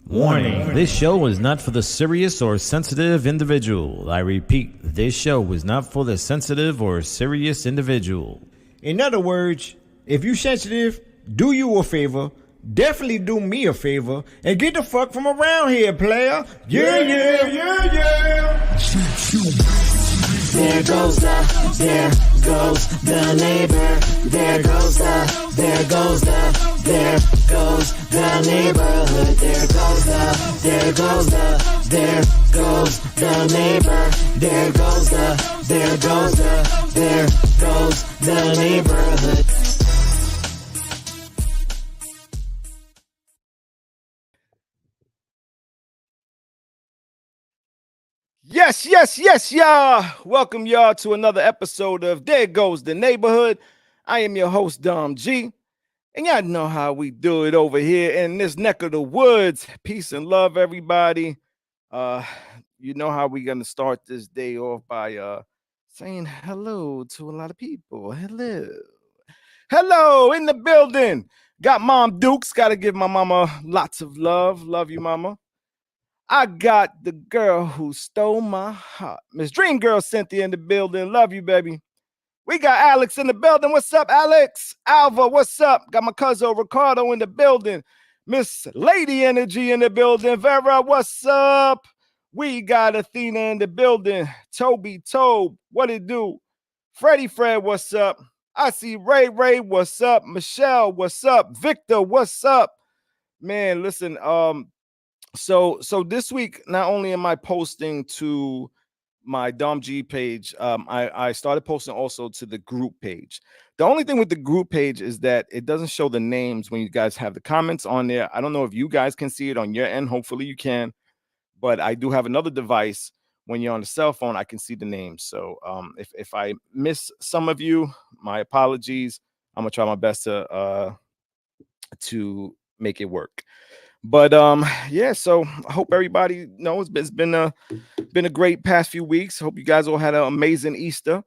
Warning, this show is not for the serious or sensitive individual. I repeat, this show is not for the sensitive or serious individual. In other words, if you sensitive, do you a favor, definitely do me a favor, and get the fuck from around here, player. Yeah. There goes the neighbor. There goes the neighborhood. There goes the neighbor. There goes the neighborhood. Yes, y'all. Welcome y'all to another episode of There Goes the Neighborhood. I am your host, Dom G. And y'all know how we do it over here in this neck of the woods. Peace and love, everybody. You know how we're going to start this day off by saying hello to a lot of people. Hello in the building. Got Mom Dukes. Got to give my mama lots of love. Love you, mama. I got the girl who stole my heart. Miss Dream Girl Cynthia in the building. Love you, baby. We got Alex in the building. What's up, Alex? Alva, what's up? Got my cousin Ricardo in the building. Miss Lady Energy in the building. Vera, what's up? We got Athena in the building. Toby Tobe, what it do? Freddie Fred, what's up? I see Ray, what's up? Michelle, what's up? Victor, what's up? Man, listen, So this week, not only am I posting to my Dom G page, I started posting also to the group page. The only thing with the group page is that it doesn't show the names when you guys have the comments on there. I don't know if you guys can see it on your end. Hopefully you can. But I do have another device. When you're on the cell phone, I can see the names. So if I miss some of you, my apologies. I'm going to try my best to make it work. But yeah, so I hope everybody knows it's been a great past few weeks. Hope you guys all had an amazing Easter.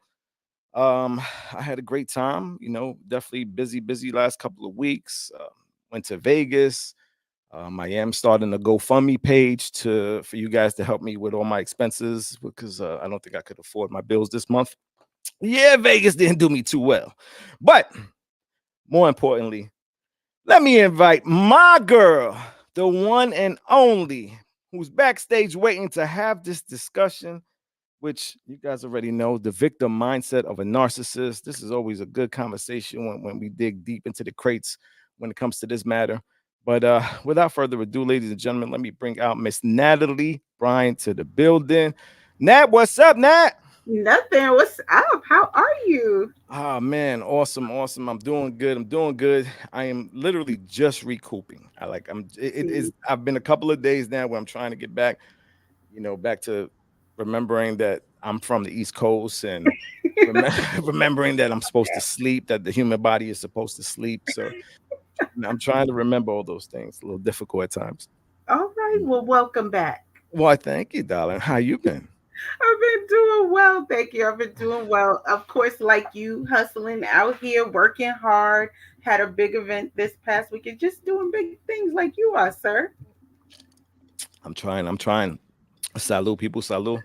I had a great time, definitely busy last couple of weeks. Went to Vegas. I am starting a GoFundMe page for you guys to help me with all my expenses because I don't think I could afford my bills this month. Yeah, Vegas didn't do me too well. But more importantly, let me invite my girl, the one and only, who's backstage waiting to have this discussion, which you guys already know, the victim mindset of a narcissist. This is always a good conversation when we dig deep into the crates when it comes to this matter. But without further ado, ladies and gentlemen, let me bring out Miss Natalie Bryan to the building. Nat, what's up, Nat? Nothing. What's up? How are you? Oh man, awesome. I'm doing good. I am literally just recouping. I've been a couple of days now where I'm trying to get back, back to remembering that I'm from the East Coast and remembering that I'm supposed to sleep, that the human body is supposed to sleep. So I'm trying to remember all those things. A little difficult at times. All right. Well, welcome back. Well, thank you, darling. How you been? I've been doing well. Thank you. I've been doing well. Of course, like you, hustling out here, working hard. Had a big event this past weekend, just doing big things like you are, sir. I'm trying. Salud, people. Salud.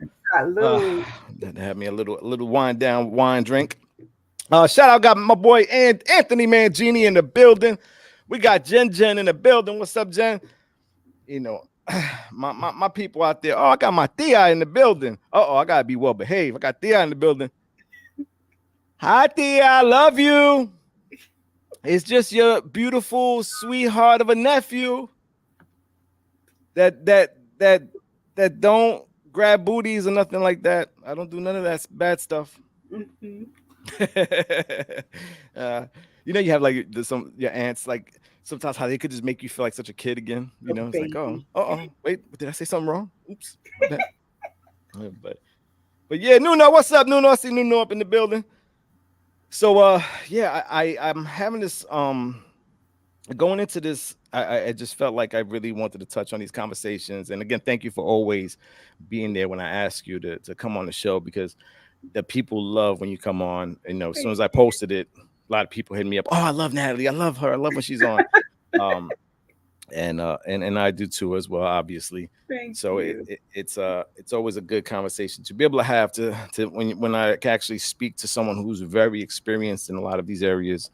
Have me a little wine drink. Shout out, got my boy Anthony Mangini in the building. We got Jen in the building. What's up, Jen? My people out there. Oh, I got my Thea in the building. I gotta be well behaved. I got Thea in the building. Hi, Thea. I love you. It's just your beautiful sweetheart of a nephew that don't grab booties or nothing like that. I don't do none of that bad stuff. Mm-hmm. You have like your aunts, like sometimes how they could just make you feel like such a kid again. It's like, wait, did I say something wrong? Oops. but yeah, Nuno, what's up, Nuno? I see Nuno up in the building. So I'm having this going into this. I just felt like I really wanted to touch on these conversations. And again, thank you for always being there when I ask you to come on the show, because the people love when you come on. As soon as I posted it, a lot of people hit me up. Oh, I love Natalie. I love her. I love when she's on. and I do too as well, obviously. Thank So you. it's always a good conversation to be able to have to when I can actually speak to someone who's very experienced in a lot of these areas.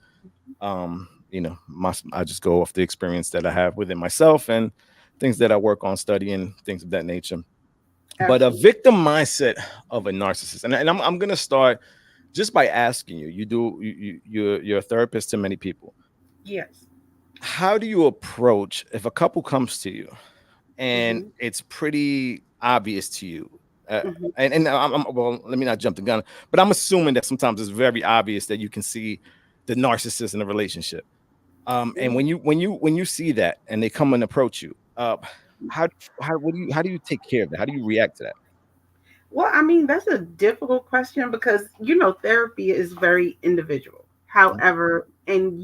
I just go off the experience that I have within myself and things that I work on studying, things of that nature. But a Absolutely. victim mindset of a narcissist, and I'm gonna start just by asking you. You're a therapist to many people. Yes. How do you approach if a couple comes to you and Mm-hmm. it's pretty obvious to you? Uh, Mm-hmm. and well, let me not jump the gun, but I'm assuming that sometimes it's very obvious that you can see the narcissist in a relationship. And when you see that and they come and approach you, how how do you take care of that? How do you react to that? Well, I mean, that's a difficult question because, therapy is very individual. However, and,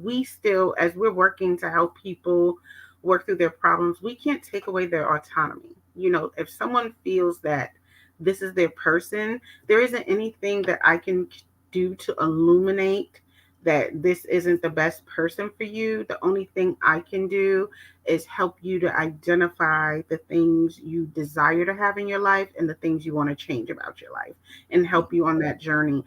we still, as we're working to help people work through their problems, we can't take away their autonomy. If someone feels that this is their person, there isn't anything that I can do to illuminate that this isn't the best person for you. The only thing I can do is help you to identify the things you desire to have in your life and the things you want to change about your life and help you on that journey.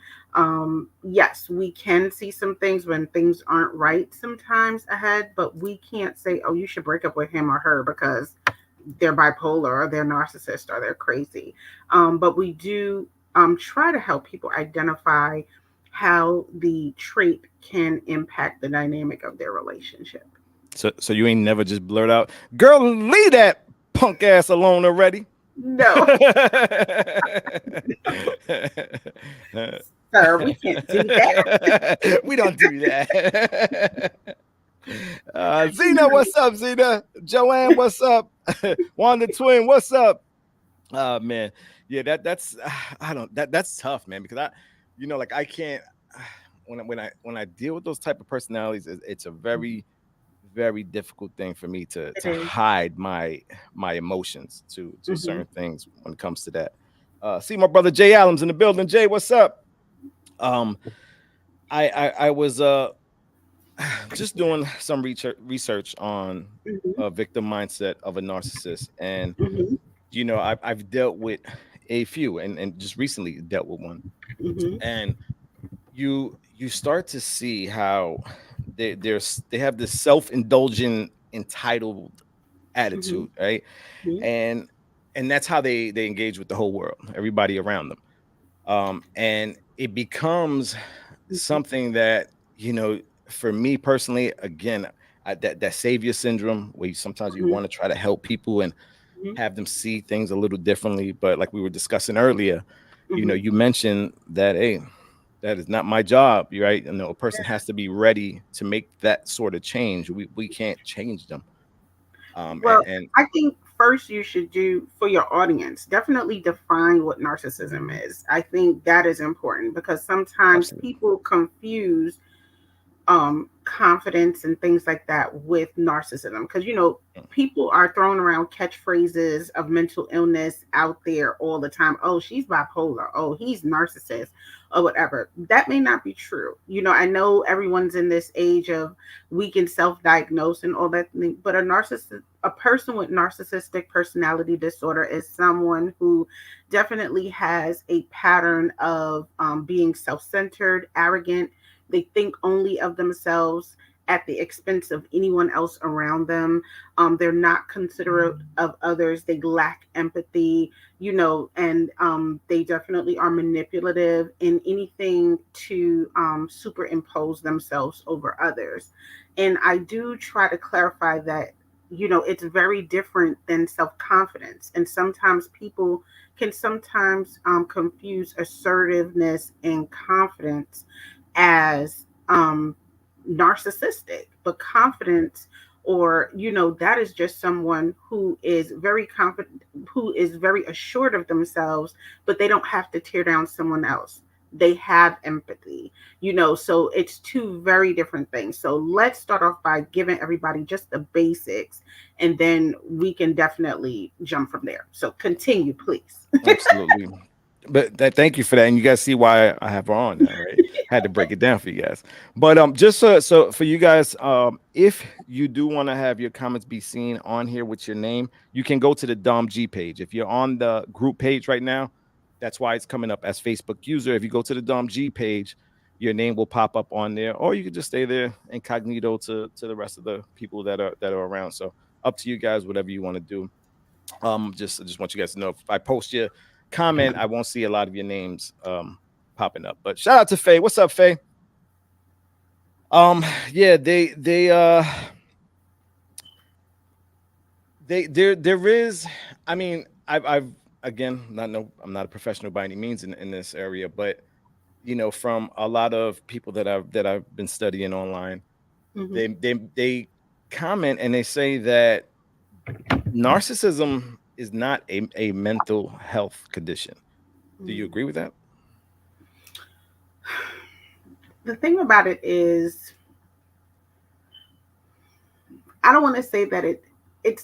Yes, we can see some things when things aren't right sometimes ahead, but we can't say, oh, you should break up with him or her because they're bipolar or they're narcissist or they're crazy. But we do try to help people identify how the trait can impact the dynamic of their relationship. So you ain't never just blurt out, "Girl, leave that punk ass alone already." No, sir, we can't do that. We don't do that. Zena, No. what's up, Zena? Joanne, what's up? Wanda Twin, what's up? Oh man, yeah, that's I don't that's tough, man, because like I can't when I deal with those type of personalities, it's a very difficult thing for me to It to is. hide my emotions to Mm-hmm. certain things when it comes to that. See my brother Jay Adams in the building. Jay, what's up? Um, I was just doing some research on Mm-hmm. a victim mindset of a narcissist, and Mm-hmm. I've dealt with a few, and just recently dealt with one, Mm-hmm. and you start to see how they have this self-indulgent entitled Mm-hmm. attitude, right? And and that's how they engage with the whole world, everybody around them. And it becomes Mm-hmm. something that, for me personally, again, that savior syndrome, where sometimes you Mm-hmm. want to try to help people and Mm-hmm. have them see things a little differently. But like we were discussing earlier, Mm-hmm. you mentioned that, hey, that is not my job. You're right. A person has to be ready to make that sort of change. We can't change them. Well, And I think first you should do for your audience, definitely define what narcissism is. I think that is important because sometimes absolutely. people confuse confidence and things like that with narcissism because people are throwing around catchphrases of mental illness out there all the time. Oh, she's bipolar. Oh, he's narcissist or whatever. That may not be true. I know everyone's in this age of we can self-diagnose and all that thing, but a person with narcissistic personality disorder is someone who definitely has a pattern of being self-centered, arrogant. They think only of themselves at the expense of anyone else around them. They're not considerate of others. They lack empathy, and they definitely are manipulative in anything to superimpose themselves over others. And I do try to clarify that, it's very different than self confidence. And sometimes people can sometimes confuse assertiveness and confidence as narcissistic, but confidence, or that is just someone who is very confident, who is very assured of themselves, but they don't have to tear down someone else. They have empathy, so it's two very different things. So let's start off by giving everybody just the basics, and then we can definitely jump from there. So continue, please. Absolutely. but that thank you for that, and you guys see why I have her on now, right? Had to break it down for you guys. But just so for you guys, if you do want to have your comments be seen on here with your name, you can go to the Dom G page. If you're on the group page right now, that's why it's coming up as Facebook user. If you go to the Dom G page, your name will pop up on there, or you can just stay there incognito to the rest of the people that are around. So up to you guys, whatever you want to do. I just want you guys to know if I post your comment, I won't see a lot of your names popping up. But shout out to Faye. What's up, Faye? Yeah, there is. I mean, I've again not no I'm not a professional by any means in this area, but from a lot of people that I've been studying online, Hmm. they comment and they say that narcissism is not a mental health condition. Do you agree with that? The thing about it is, I don't want to say that it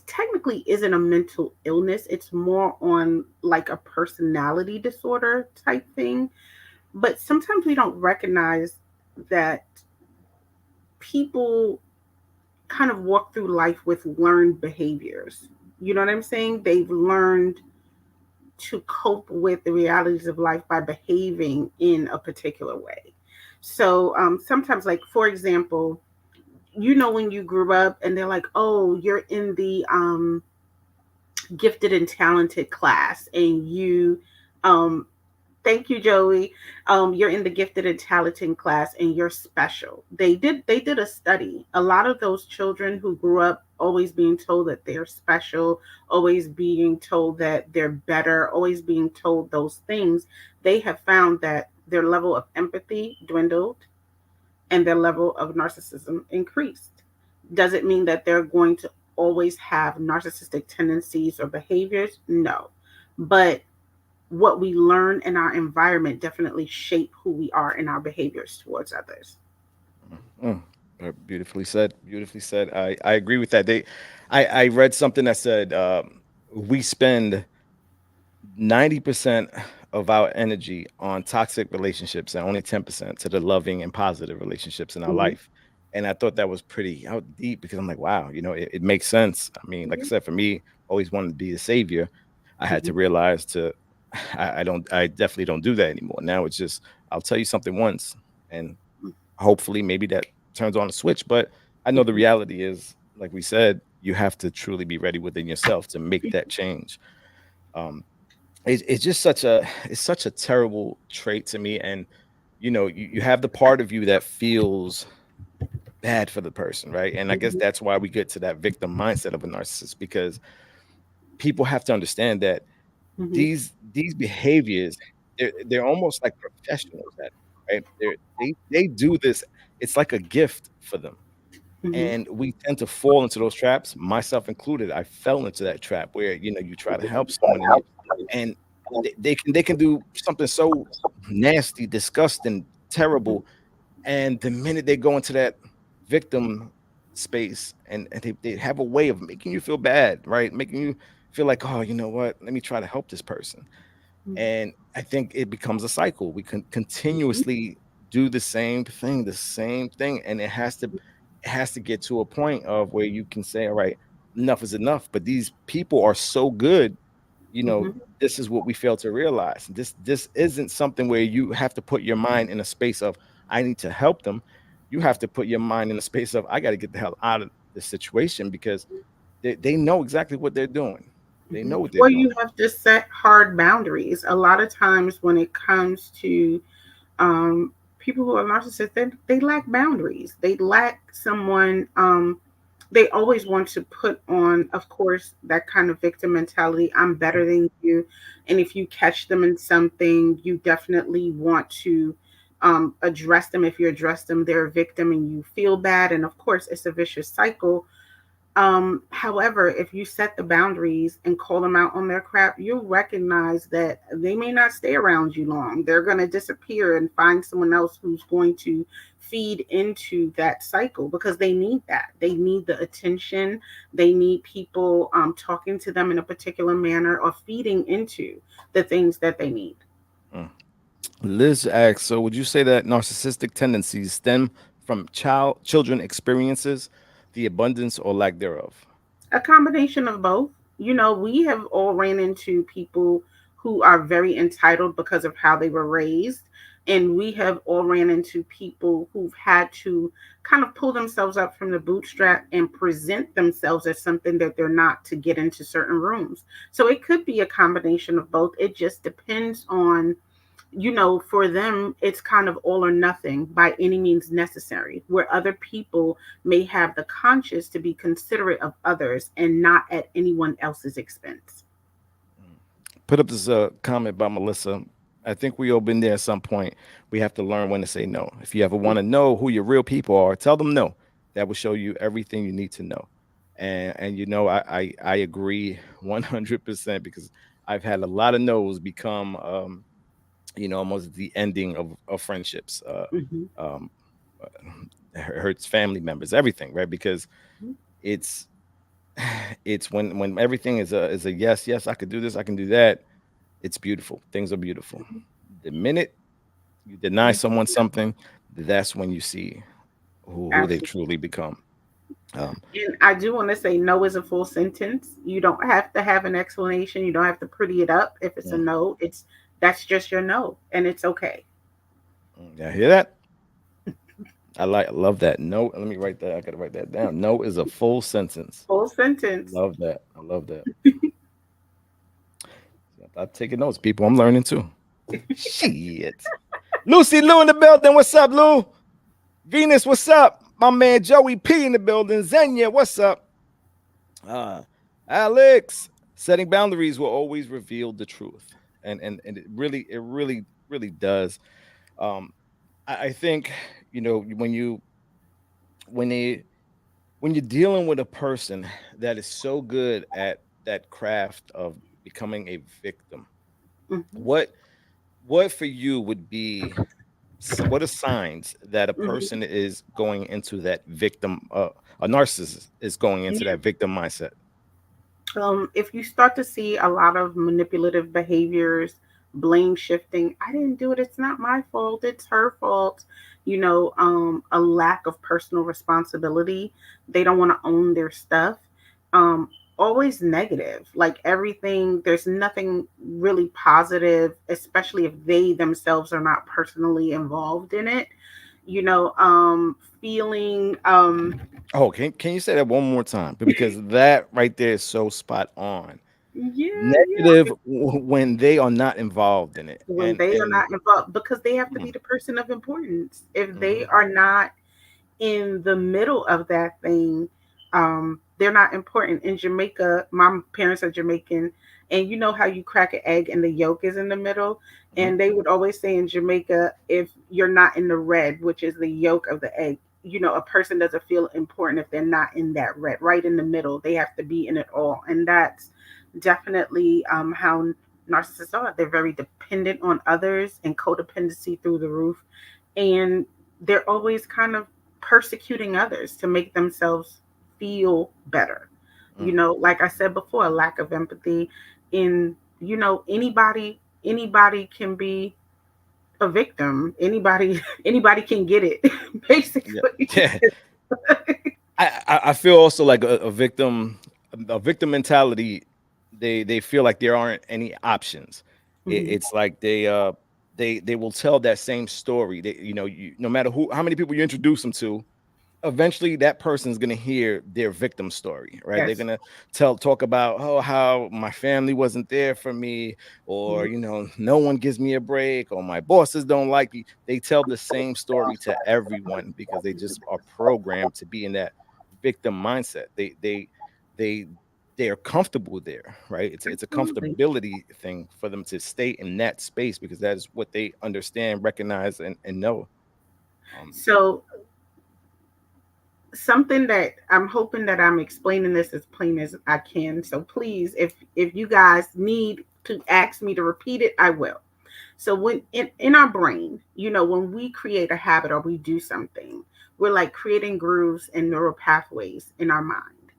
technically isn't a mental illness. It's more on like a personality disorder type thing. But sometimes we don't recognize that people kind of walk through life with learned behaviors. You know what I'm saying? They've learned to cope with the realities of life by behaving in a particular way. So sometimes, like for example, when you grew up and they're like, oh, you're in the gifted and talented class, and you um, thank you, Joey. You're in the gifted and talented class, and you're special. They did a study. A lot of those children who grew up always being told that they're special, always being told that they're better, always being told those things, they have found that their level of empathy dwindled and their level of narcissism increased. Does it mean that they're going to always have narcissistic tendencies or behaviors? No. But what we learn in our environment definitely shape who we are in our behaviors towards others. Mm, beautifully said. Beautifully said. I agree with that. I read something that said we spend 90% of our energy on toxic relationships and only 10% to the loving and positive relationships in our Hmm. life. And I thought that was pretty out deep because I'm like, wow, it makes sense. I mean, like I said, for me, always wanted to be the savior. I had to Hmm. realize I definitely don't do that anymore. Now it's just, I'll tell you something once and hopefully maybe that turns on a switch. But I know the Hmm. reality is, like we said, you have to truly be ready within yourself to make that change. Um, it's just such a terrible trait to me. And you have the part of you that feels bad for the person, right? And I guess that's why we get to that victim mindset of a narcissist, because people have to understand that Hmm. these behaviors, they're almost like professionals at it, right? They do this. It's like a gift for them, Hmm. and we tend to fall into those traps, myself included. I fell into that trap where you try to help someone, and they can do something so nasty, disgusting, terrible, and the minute they go into that victim space, and they have a way of making you feel bad, right? Making you feel like, oh, you know what? Let me try to help this person. And I think it becomes a cycle. We can continuously do the same thing, and it has to get to a point of where you can say, all right, enough is enough. But these people are so good, you know, Hmm. this is what we fail to realize. This isn't something where you have to put your mind in a space of I need to help them. You have to put your mind in a space of I got to get the hell out of this situation, because they know exactly what they're doing. They Hmm. know what they're Or you doing. have to set hard boundaries. A lot of times when it comes to people who are narcissists, they lack boundaries. They lack someone. They always want to put on, of course, that kind of victim mentality. I'm better than you, and if you catch them in something, you definitely want to address them. If you address them, they're a victim, and you feel bad. And of course, it's a vicious cycle. However, if you set the boundaries and call them out on their crap, you'll recognize that they may not stay around you long. They're going to disappear and find someone else who's going to feed into that cycle, because they need that. They need the attention. They need people talking to them in a particular manner or feeding into the things that they need. Mm. Liz asks, so would you say that narcissistic tendencies stem from children experiences, the abundance or lack thereof? A combination of both. We have all ran into people who are very entitled because of how they were raised. And we have all ran into people who've had to kind of pull themselves up from the bootstrap and present themselves as something that they're not to get into certain rooms. So it could be a combination of both. It just depends on, for them, it's kind of all or nothing by any means necessary, where other people may have the conscience to be considerate of others and not at anyone else's expense. Put up this comment by Melissa. I think we all been there at some point. We have to learn when to say no. If you ever want to know who your real people are, tell them no. That will show you everything you need to know. And I agree 100% because I've had a lot of no's become almost the ending of friendships. Hmm. Um, hurts family members, everything, right? Because it's it's when everything is a yes, yes, I could do this, I can do that. It's beautiful. Things are beautiful. The minute you deny someone something, that's when you see who they Absolutely. truly become. Um, And I do want to say no is a full sentence. You don't have to have an explanation. You don't have to pretty it up. If it's a mm, no, that's just your no, and it's okay. yeah, hear that? I love that. No, let me write that. I gotta write that down. No is a full sentence. Full sentence. Love that. I love that. I'm taking notes, people. I'm learning too. Shit. Lucy Lou in the building. What's up, Lou? Venus, what's up? My man Joey P in the building. Zenya, what's up? Uh, Alex, setting boundaries will always reveal the truth, and it really does. Um, I think when they when you're dealing with a person that is so good at that craft of becoming a victim, Hmm. what what for you would be what are signs that a Hmm. person is going into that victim a narcissist is going into that victim mindset? If you start to see a lot of manipulative behaviors, blame shifting, I didn't do it, it's not my fault, it's her fault, a lack of personal responsibility, they don't want to own their stuff, um, always negative, like everything, there's nothing really positive, especially if they themselves are not personally involved in it, feeling, Oh, can you say that one more time? Because that right there is so spot on. yeah, Negative yeah. when they are not involved in it, When and they are and not involved, because they have to mm, be the person of importance. If they mhm, are not in the middle of that thing, they're not important. In Jamaica, my parents are Jamaican, and you know how you crack an egg and the yolk is in the middle? mhm, And they would always say in Jamaica, if you're not in the red, which is the yolk of the egg, a person doesn't feel important if they're not in that red, right in the middle. They have to be in it all. And that's definitely how narcissists are. They're very dependent on others and codependency through the roof. And they're always kind of persecuting others to make themselves feel better. mm. Like I said before, a lack of empathy in, anybody can be a victim. Anybody can get it, Yeah, basically. yeah. I feel also like a victim mentality. They feel like there aren't any options. Mhm. It's like they will tell that same story. No matter how many people you introduce them to, eventually that person's gonna hear their victim story, right? They're Yes. gonna talk about, oh, how my family wasn't there for me, or Mhm. no one gives me a break, or my bosses don't like me. They tell the same story to everyone because they just are programmed to be in that victim mindset. They they are comfortable there, right? It's a Absolutely. comfortability thing for them to stay in that space because that is what they understand, recognize, and know. Um, So something that I'm hoping that I'm explaining this as plain as I can. So please, if you guys need to ask me to repeat it, I will. So when in our brain, when we create a habit or we do something, we're like creating grooves and neural pathways in our mind.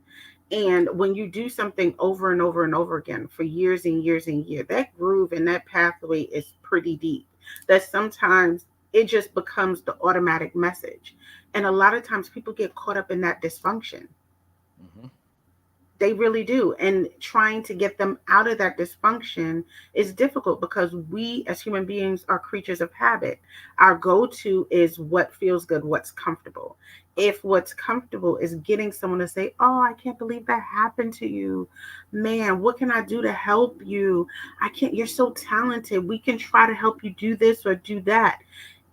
And when you do something over and over and over again for years and years and years, that groove and that pathway is pretty deep. That sometimes it just becomes the automatic message. And a lot of times people get caught up in that dysfunction. Mhm. They really do. And trying to get them out of that dysfunction is difficult because we as human beings are creatures of habit. Our go to is what feels good, what's comfortable. If what's comfortable is getting someone to say, "Oh, I can't believe that happened to you. Man, what can I do to help you? I can't, you're so talented. We can try to help you do this or do that."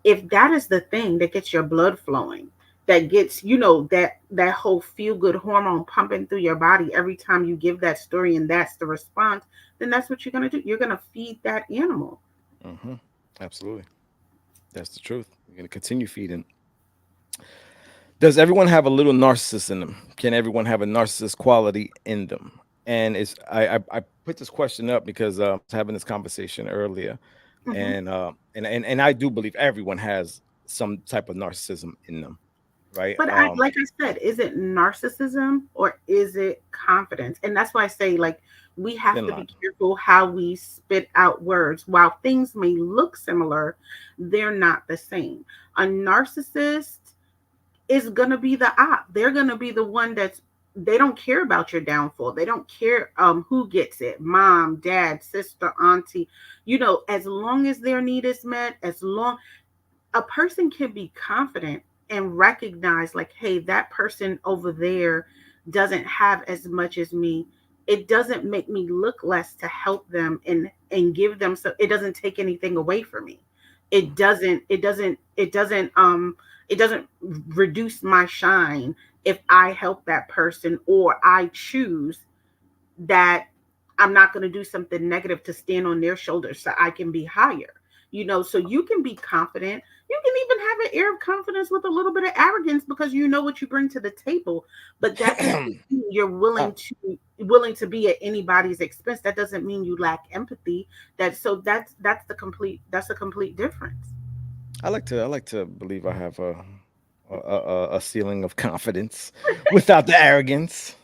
If that is the thing that gets your blood flowing, that gets, that whole feel good hormone pumping through your body every time you give that story, and that's the response, then that's what you're going to do. You're going to feed that animal. Mhm. Absolutely. That's the truth. You're gonna continue feeding. Does everyone have a little narcissist in them? Can everyone have a narcissist quality in them? And it's I put this question up because I was having this conversation earlier, Hmm. and I do believe everyone has some type of narcissism in them, right? But like I said, is it narcissism or is it confidence? And that's why I say, like, we have Thin to be line. careful how we spit out words. While things may look similar, they're not the same. A narcissist is going to be the op. They're going to be the one that's, they don't care about your downfall. They don't care who gets it, mom, dad, sister, auntie. As long as their need is met, as long, a person can be confident and recognize, like, hey, that person over there doesn't have as much as me. It doesn't make me look less to help them and give them, so it doesn't take anything away from me. It doesn't reduce my shine if I help that person, or I choose that I'm not going to do something negative to stand on their shoulders so I can be higher. So you can be confident. You can even have an air of confidence with a little bit of arrogance because you know what you bring to the table. But that doesn't mean you're I, willing to be at anybody's expense. That doesn't mean you lack empathy. That's a complete difference. I like to believe I have a ceiling of confidence without the arrogance.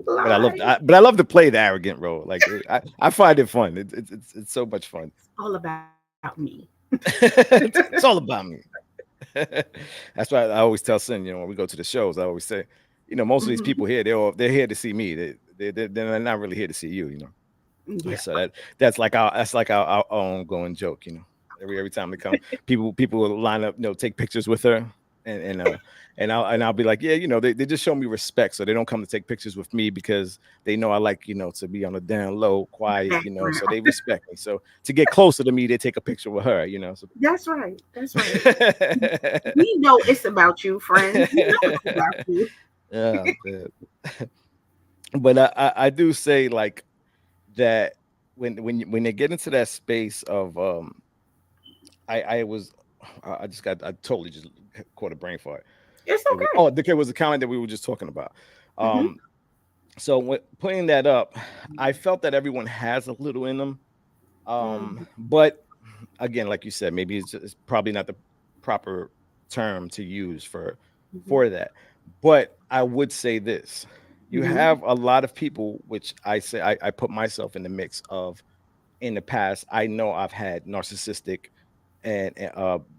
But Lie. but I love to play the arrogant role. Like I find it fun. It's so much fun. It's all about me. It's all about me. That's why I always tell Sin, when we go to the shows, I always say, most of these Mhm. people here, they're here to see me. They're not really here to see you. Yeah. So that's like our ongoing joke. Every time they come, people will line up, take pictures with her, and I'll be like, yeah, they just show me respect, so they don't come to take pictures with me because they know I like, to be on the down low, quiet, so Background. they respect me. So to get closer to me, they take a picture with her. So That's right. That's right. We know it's about you, friend. We know it's about you. yeah, man. But I do say like that when they get into that space of I was I just got I totally just caught a brain fart. It's It was okay. there was a comment that we were just talking about. Hmm. So putting that up, I felt that everyone has a little in them. Hmm. But again, like you said, maybe it's probably not the proper term to use Hmm. for that. But I would say this: you Hmm. have a lot of people, which I say I put myself in the mix of. In the past, I know I've had narcissistic and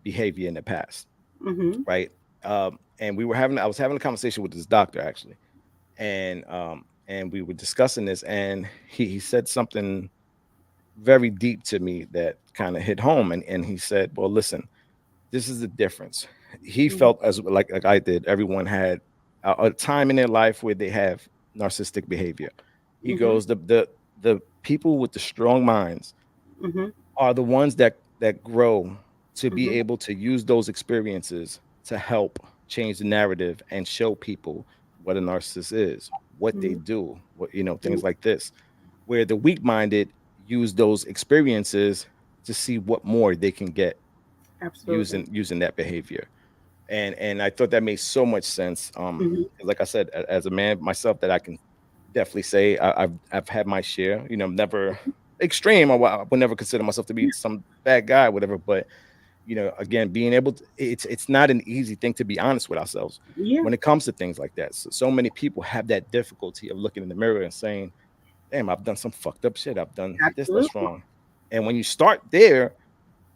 behavior in the past, Hmm. right? And I was having a conversation with this doctor actually, and we were discussing this, and he said something very deep to me that kind of hit home, and he said, "Well, listen, this is the difference." He Hmm. felt as like I did. Everyone had a time in their life where they have narcissistic behavior. He Hmm. goes, the people with the strong minds Hmm. are the ones that grow to be Hmm. able to use those experiences to help change the narrative and show people what a narcissist is, what they Hmm. do, things like this. Where the weak-minded use those experiences to see what more they can get Absolutely. using that behavior. And I thought that made so much sense. 'Cause like I said, as a man myself, that I can definitely say I've had my share. Never extreme. I would never consider myself to be some bad guy, whatever. But again, being able to, it's not an easy thing to be honest with ourselves Yeah, when it comes to things like that. So many people have that difficulty of looking in the mirror and saying, damn, I've done some fucked up shit. I've done this that's absolutely. wrong. And when you start there,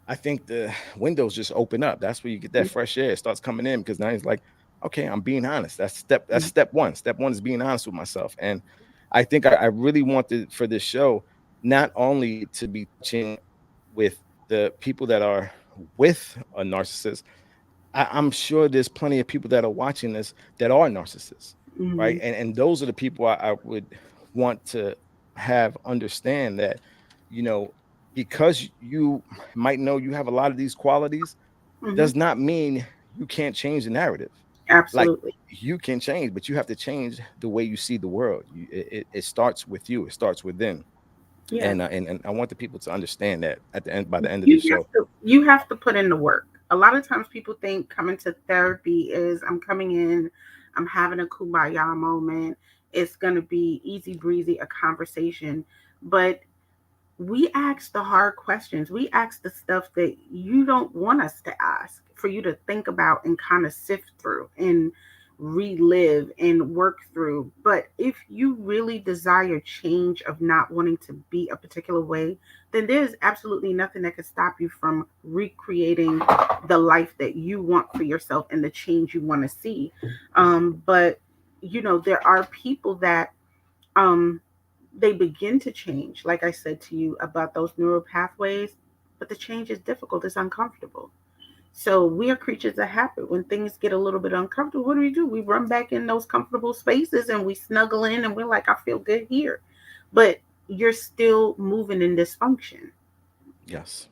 I think the windows just open up. That's where you get that fresh air. It starts coming in because now it's like, okay, I'm being honest. That's Mhm. step one. Step one is being honest with myself. And I think I really wanted for this show not only to be touching with the people that are with a narcissist. I'm sure there's plenty of people that are watching this that are narcissists, right? Mhm. And those are the people I would want to have understand that, you know, because you might know you have a lot of these qualities, Mhm. does not mean you can't change the narrative. Like Absolutely. you can change, but you have to change the way you see the world. It starts with you. It starts within. Yeah. And I want the people to understand that at the end, by the end of You this show. you have to put in the work. A lot of times people think coming to therapy is I'm coming in, I'm having a kumbaya moment. It's gonna be easy breezy, a conversation. But we ask the hard questions. We ask the stuff that you don't want us to ask for you to think about and kind of sift through and relive and work through. But if you really desire change of not wanting to be a particular way, then there's absolutely nothing that can stop you from recreating the life that you want for yourself and the change you want to see. But there are people that um they begin to change, like I said to you about those neural pathways, but the change is difficult, it's uncomfortable. So we are creatures of habit. When things get a little bit uncomfortable, what do? We run back in those comfortable spaces and we snuggle in and we're like, I feel good here. But you're still moving in dysfunction. Yes.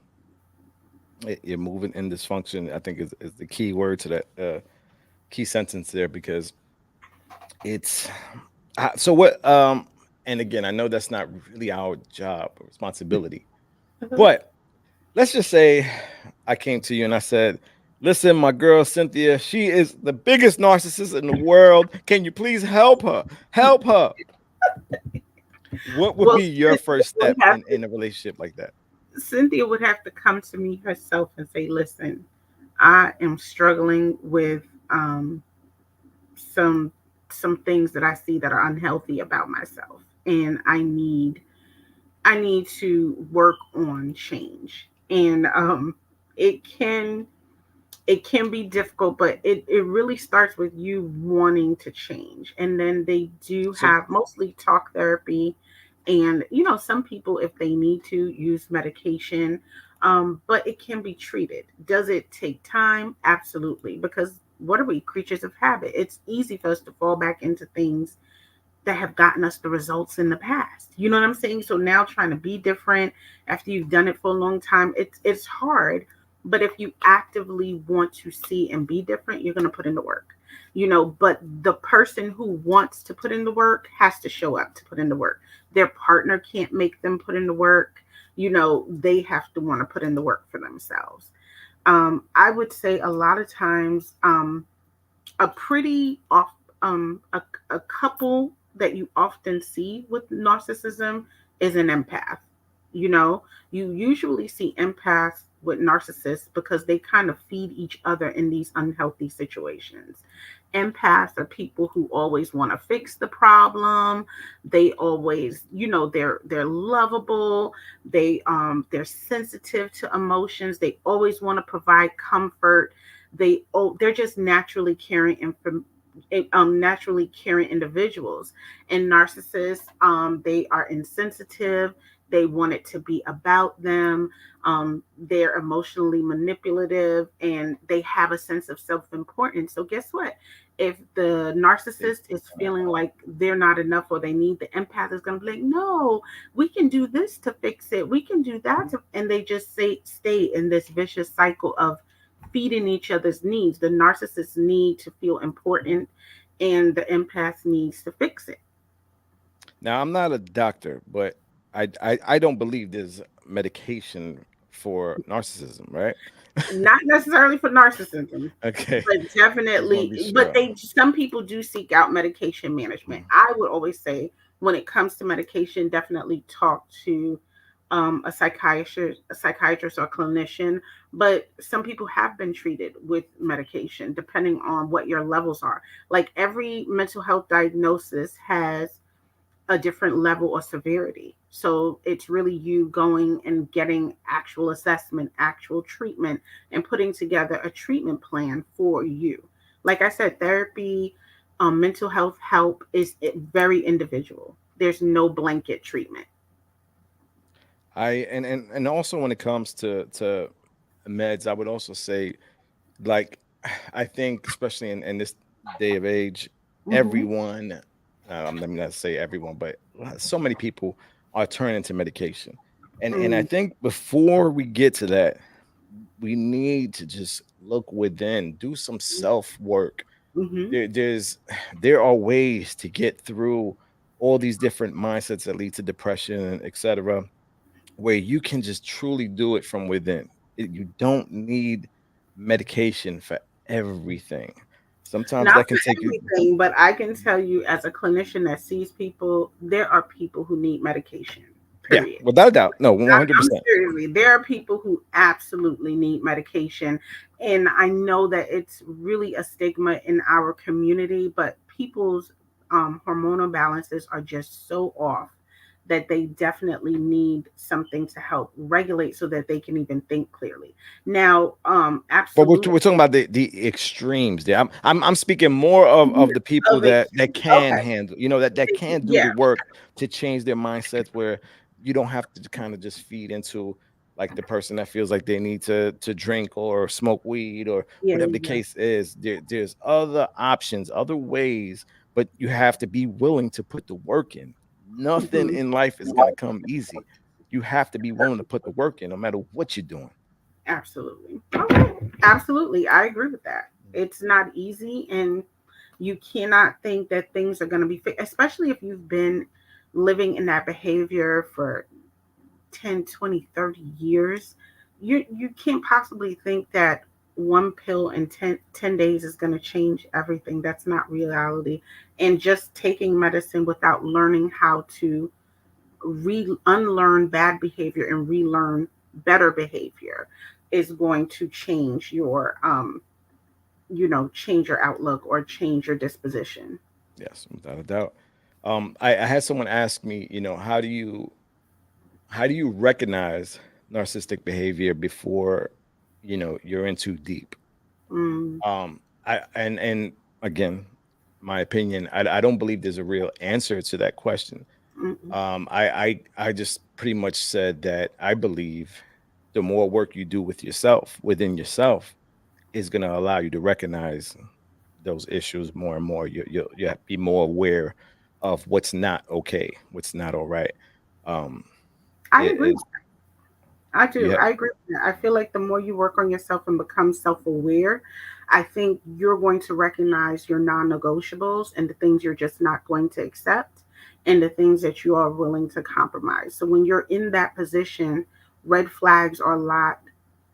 You're moving in dysfunction, I think is the key word to that key sentence there, because it's so what and again, I know that's not really our job or responsibility, Mhm. but let's just say I came to you and I said, listen, my girl Cynthia, she is the biggest narcissist in the world. Can you please help her? Help her. What would Well, be your Cynthia first would step have in a relationship like that? Cynthia would have to come to me herself and say, listen, I am struggling with some some things that I see that are unhealthy about myself, and I need to work on change. And it can it can be difficult, but it really starts with you wanting to change. And then they do So have mostly talk therapy. And, some people, if they need to, use medication, but it can be treated. Does it take time? Absolutely. Because what are we, creatures of habit? It's easy for us to fall back into things that have gotten us the results in the past. You know what I'm saying? So now trying to be different after you've done it for a long time, it's hard. But if you actively want to see and be different, you're going to put in the work. But the person who wants to put in the work has to show up to put in the work. Their partner can't make them put in the work. They have to want to put in the work for themselves. I would say a lot of times, a pretty off a couple that you often see with narcissism is an empath. You usually see empaths with narcissists because they kind of feed each other in these unhealthy situations. Empaths are people who always want to fix the problem. They always, they're lovable. They're sensitive to emotions. They always want to provide comfort. They're just naturally caring individuals. And narcissists, they are insensitive. They want it to be about them. They're emotionally manipulative, and they have a sense of self-importance. So guess what? If the narcissist is feeling like they're not enough or they need, the empath is going to be like, no, we can do this to fix it. We can do that. And they just stay in this vicious cycle of feeding each other's needs. The narcissist need to feel important, and the empath needs to fix it. now I'm not a doctor, but I don't believe there's medication for narcissism, right? Not necessarily for narcissism, Okay. but I just want to be definitely, but sure. they some people do seek out medication management. Mm. I would always say when it comes to medication, definitely talk to a psychiatrist or clinician, but some people have been treated with medication depending on what your levels are. Like every mental health diagnosis has a different level or severity. So it's really you going and getting actual assessment, actual treatment, and putting together a treatment plan for you. Like I said, therapy, mental health help is very individual. There's no blanket treatment. And also when it comes to meds, I would also say, like, I think especially in this day of age, Hmm. everyone, let me not say everyone, but so many people are turning to medication. And I Mm-hmm. think before we get to that, we need to just look within, do some self work. Hmm. There are ways to get through all these different mindsets that lead to depression, etc., where you can just truly do it from within. You don't need medication for everything. Sometimes Not that for can take you. everything, but I can tell you as a clinician that sees people, there are people who need medication, Yeah, period. without a doubt. No, I'm 100%. seriously, there are people who absolutely need medication. And I know that it's really a stigma in our community, but people's hormonal balances are just so off that they definitely need something to help regulate so that they can even think clearly. Now, But we're, absolutely. we're talking about the extremes there. I'm speaking more of the people Of that extreme. can Okay. handle, that can do Yeah. the work to change their mindsets, where you don't have to kind of just feed into, like, the person that feels like they need to drink or smoke weed or Yeah. whatever the Yeah. case is. There's other options, other ways, but you have to be willing to put the work in. Nothing Mhm. in life is gonna come easy. You have to be willing to put the work in, no matter what you're doing. Absolutely. Okay. Absolutely. I agree with that. It's not easy, and you cannot think that things are going to be especially if you've been living in that behavior for 10, 20, 30 years. You can't possibly think that one pill in 10 days is going to change everything. That's not reality. And just taking medicine without learning how to unlearn bad behavior and relearn better behavior is going to change your change your outlook or change your disposition. Yes, without a doubt. I had someone ask me, how do you recognize narcissistic behavior before you're in too deep? Mm, And again, my opinion, I don't believe there's a real answer to that question. mm, I just pretty much said that I believe the more work you do with yourself, within yourself, is going to allow you to recognize those issues more and more. You have to be more aware of what's not okay, what's not all right. Um, I it agree. is I you do. have I agree with that. I feel like the more you work on yourself and become self aware, I think you're going to recognize your non negotiables and the things you're just not going to accept and the things that you are willing to compromise. So when you're in that position, red flags are a lot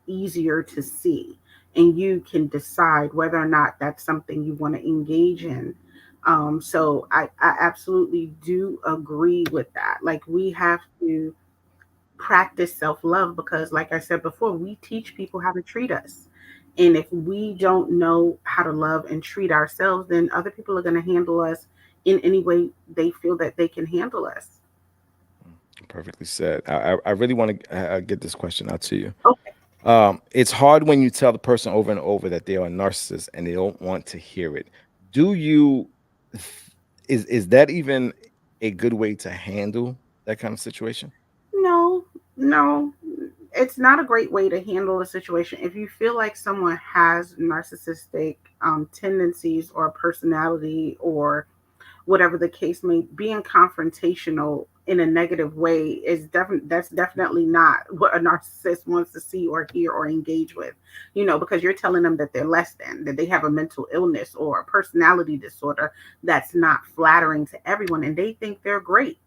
easier to see, and you can decide whether or not that's something you want to engage in. So I absolutely do agree with that. Like we have to practice self love because, like I said before, we teach people how to treat us. And if we don't know how to love and treat ourselves, then other people are going to handle us in any way they feel that they can handle us. perfectly said. I really want to get this question out to you. Okay. It's hard when you tell the person over and over that they are a narcissist and they don't want to hear it. Do you is that even a good way to handle that kind of situation? No, no, it's not a great way to handle a situation. If you feel like someone has narcissistic tendencies or personality or whatever the case may, being confrontational in a negative way is that's definitely not what a narcissist wants to see or hear or engage with, because you're telling them that they're less than, that they have a mental illness or a personality disorder. That's not flattering to everyone, and they think they're great.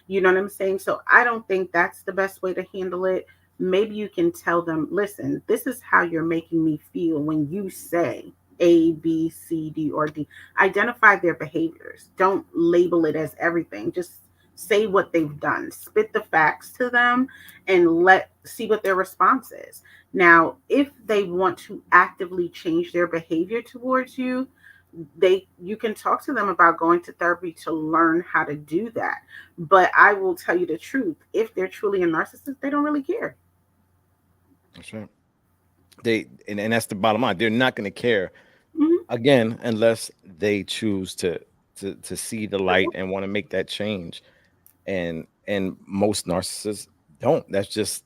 You know what I'm saying? So I don't think that's the best way to handle it. Maybe you can tell them, listen, this is how you're making me feel when you say A, B, C, D, or D. Identify their behaviors. Don't label it as everything. Just say what they've done, spit the facts to them, and let see what their response is. Now, if they want to actively change their behavior towards you, you can talk to them about going to therapy to learn how to do that. But I will tell you the truth, if they're truly a narcissist, they don't really care. That's right. And that's the bottom line. They're not going to care Mhm. again unless they choose to see the light and want to make that change. And most narcissists don't. That's just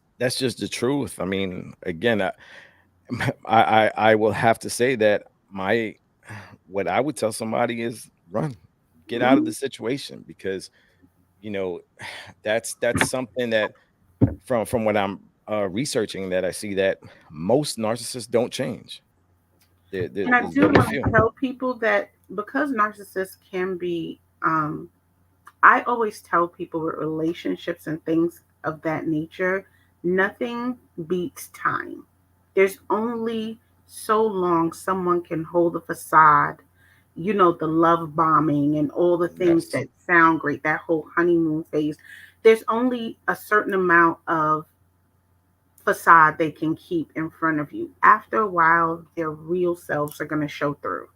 the truth. I mean, again, I will have to say that my what I would tell somebody is run, get out of Mhm. the situation, because you know that's something that from what I'm researching, that I see that most narcissists don't change. And I There's do very want to few. tell people that because narcissists can be, I always tell people with relationships and things of that nature, nothing beats time. There's only so long someone can hold a facade, the love bombing and all the things Yes. that sound great, that whole honeymoon phase. There's only a certain amount of facade they can keep in front of you. After a while, their real selves are going to show through.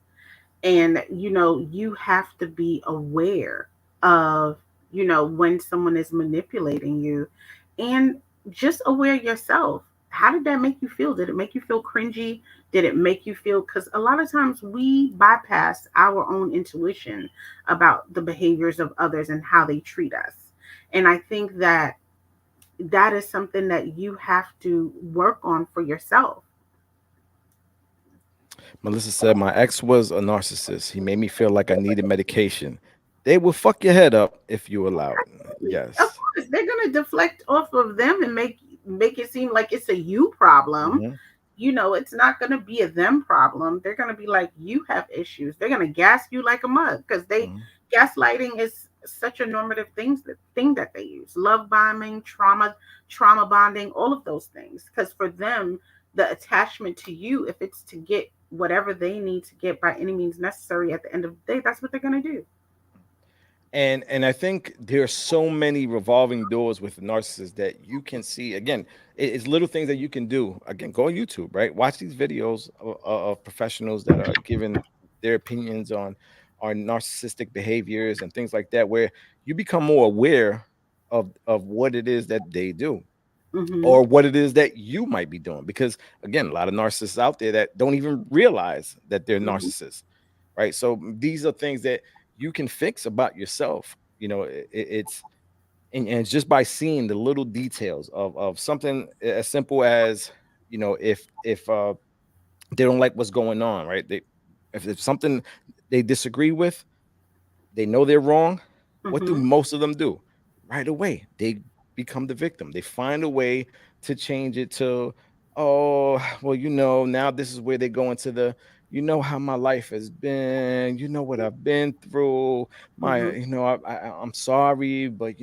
And you have to be aware of when someone is manipulating you, and just aware yourself. How did that make you feel? Did it make you feel cringy? Did it make you feel, because a lot of times we bypass our own intuition about the behaviors of others and how they treat us. And I think that that is something that you have to work on for yourself. Melissa said my ex was a narcissist. He made me feel like I needed medication. They will fuck your head up if you allow it. Of Yes. course, they're gonna deflect off of them and make it seem like it's a you problem. Hmm. It's not gonna be a them problem. They're gonna be like, you have issues. They're gonna gas you like a mug, because they Hmm. gaslighting is such a normative thing that they use. Love bombing, trauma bonding, all of those things. Because for them, the attachment to you, if it's to get whatever they need to get by any means necessary at the end of the day, that's what they're gonna do. And I think there are so many revolving doors with narcissists that you can see. Again, it's little things that you can do. Again, go on YouTube, right? Watch these videos of professionals that are giving their opinions on narcissistic behaviors and things like that, where you become more aware of what it is that they do, Hmm. or what it is that you might be doing. Because again, a lot of narcissists out there that don't even realize that they're Hmm. narcissists, right? So these are things that you can fix about yourself. It's and it's just by seeing the little details of something as simple as, if they don't like what's going on, right? If something they disagree with, they know they're wrong. What do Hmm. most of them do? Right away, they become the victim. They find a way to change it to, oh, well, now this is where they go into the, how my life has been, what I've been through. My, Hmm. I'm sorry, but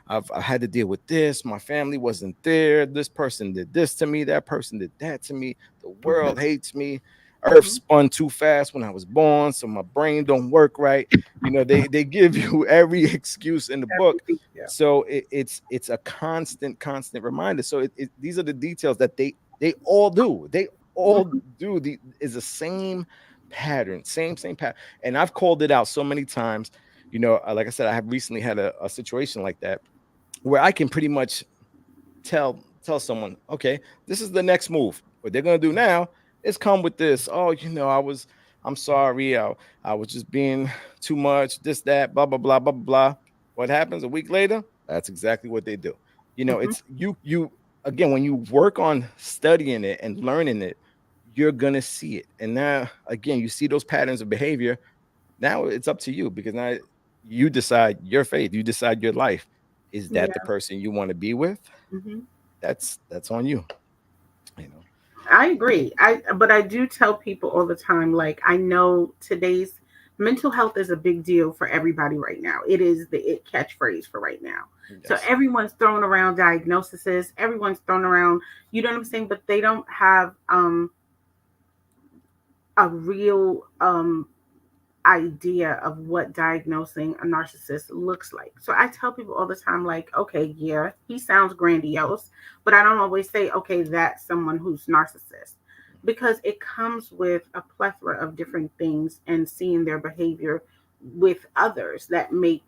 I had to deal with this. My family wasn't there. This person did this to me. That person did that to me. The world hates me. Earth Hmm. spun too fast when I was born, so my brain don't work right. They give you every excuse in the book. Everything. Yeah. So it's a constant reminder. So these are the details that they all do. They all Mhm. do. The is the same pattern, same pattern. And I've called it out so many times. Like I said, I have recently had a situation like that, where I can pretty much tell someone, okay, this is the next move. What they're gonna do now is come with this. Oh, I'm sorry, I was just being too much, this, that, blah, blah, blah, blah, blah, blah. What happens a week later? That's exactly what they do. Mhm. It's you again, when you work on studying it and learning it, you're gonna see it. And now again, you see those patterns of behavior. Now it's up to you, because now you decide your fate, you decide your life. Is that the Yeah. person you want to be with? Hmm. That's on you. You know. I agree. But I do tell people all the time, like, I know today's mental health is a big deal for everybody right now. It is the it catchphrase for right now. So Yes. everyone's throwing around diagnoses, everyone's throwing around, you know what I'm saying, but they don't have a real idea of what diagnosing a narcissist looks like. So I tell people all the time, like, okay, yeah, he sounds grandiose, but I don't always say, okay, that's someone who's narcissist, because it comes with a plethora of different things and seeing their behavior with others that make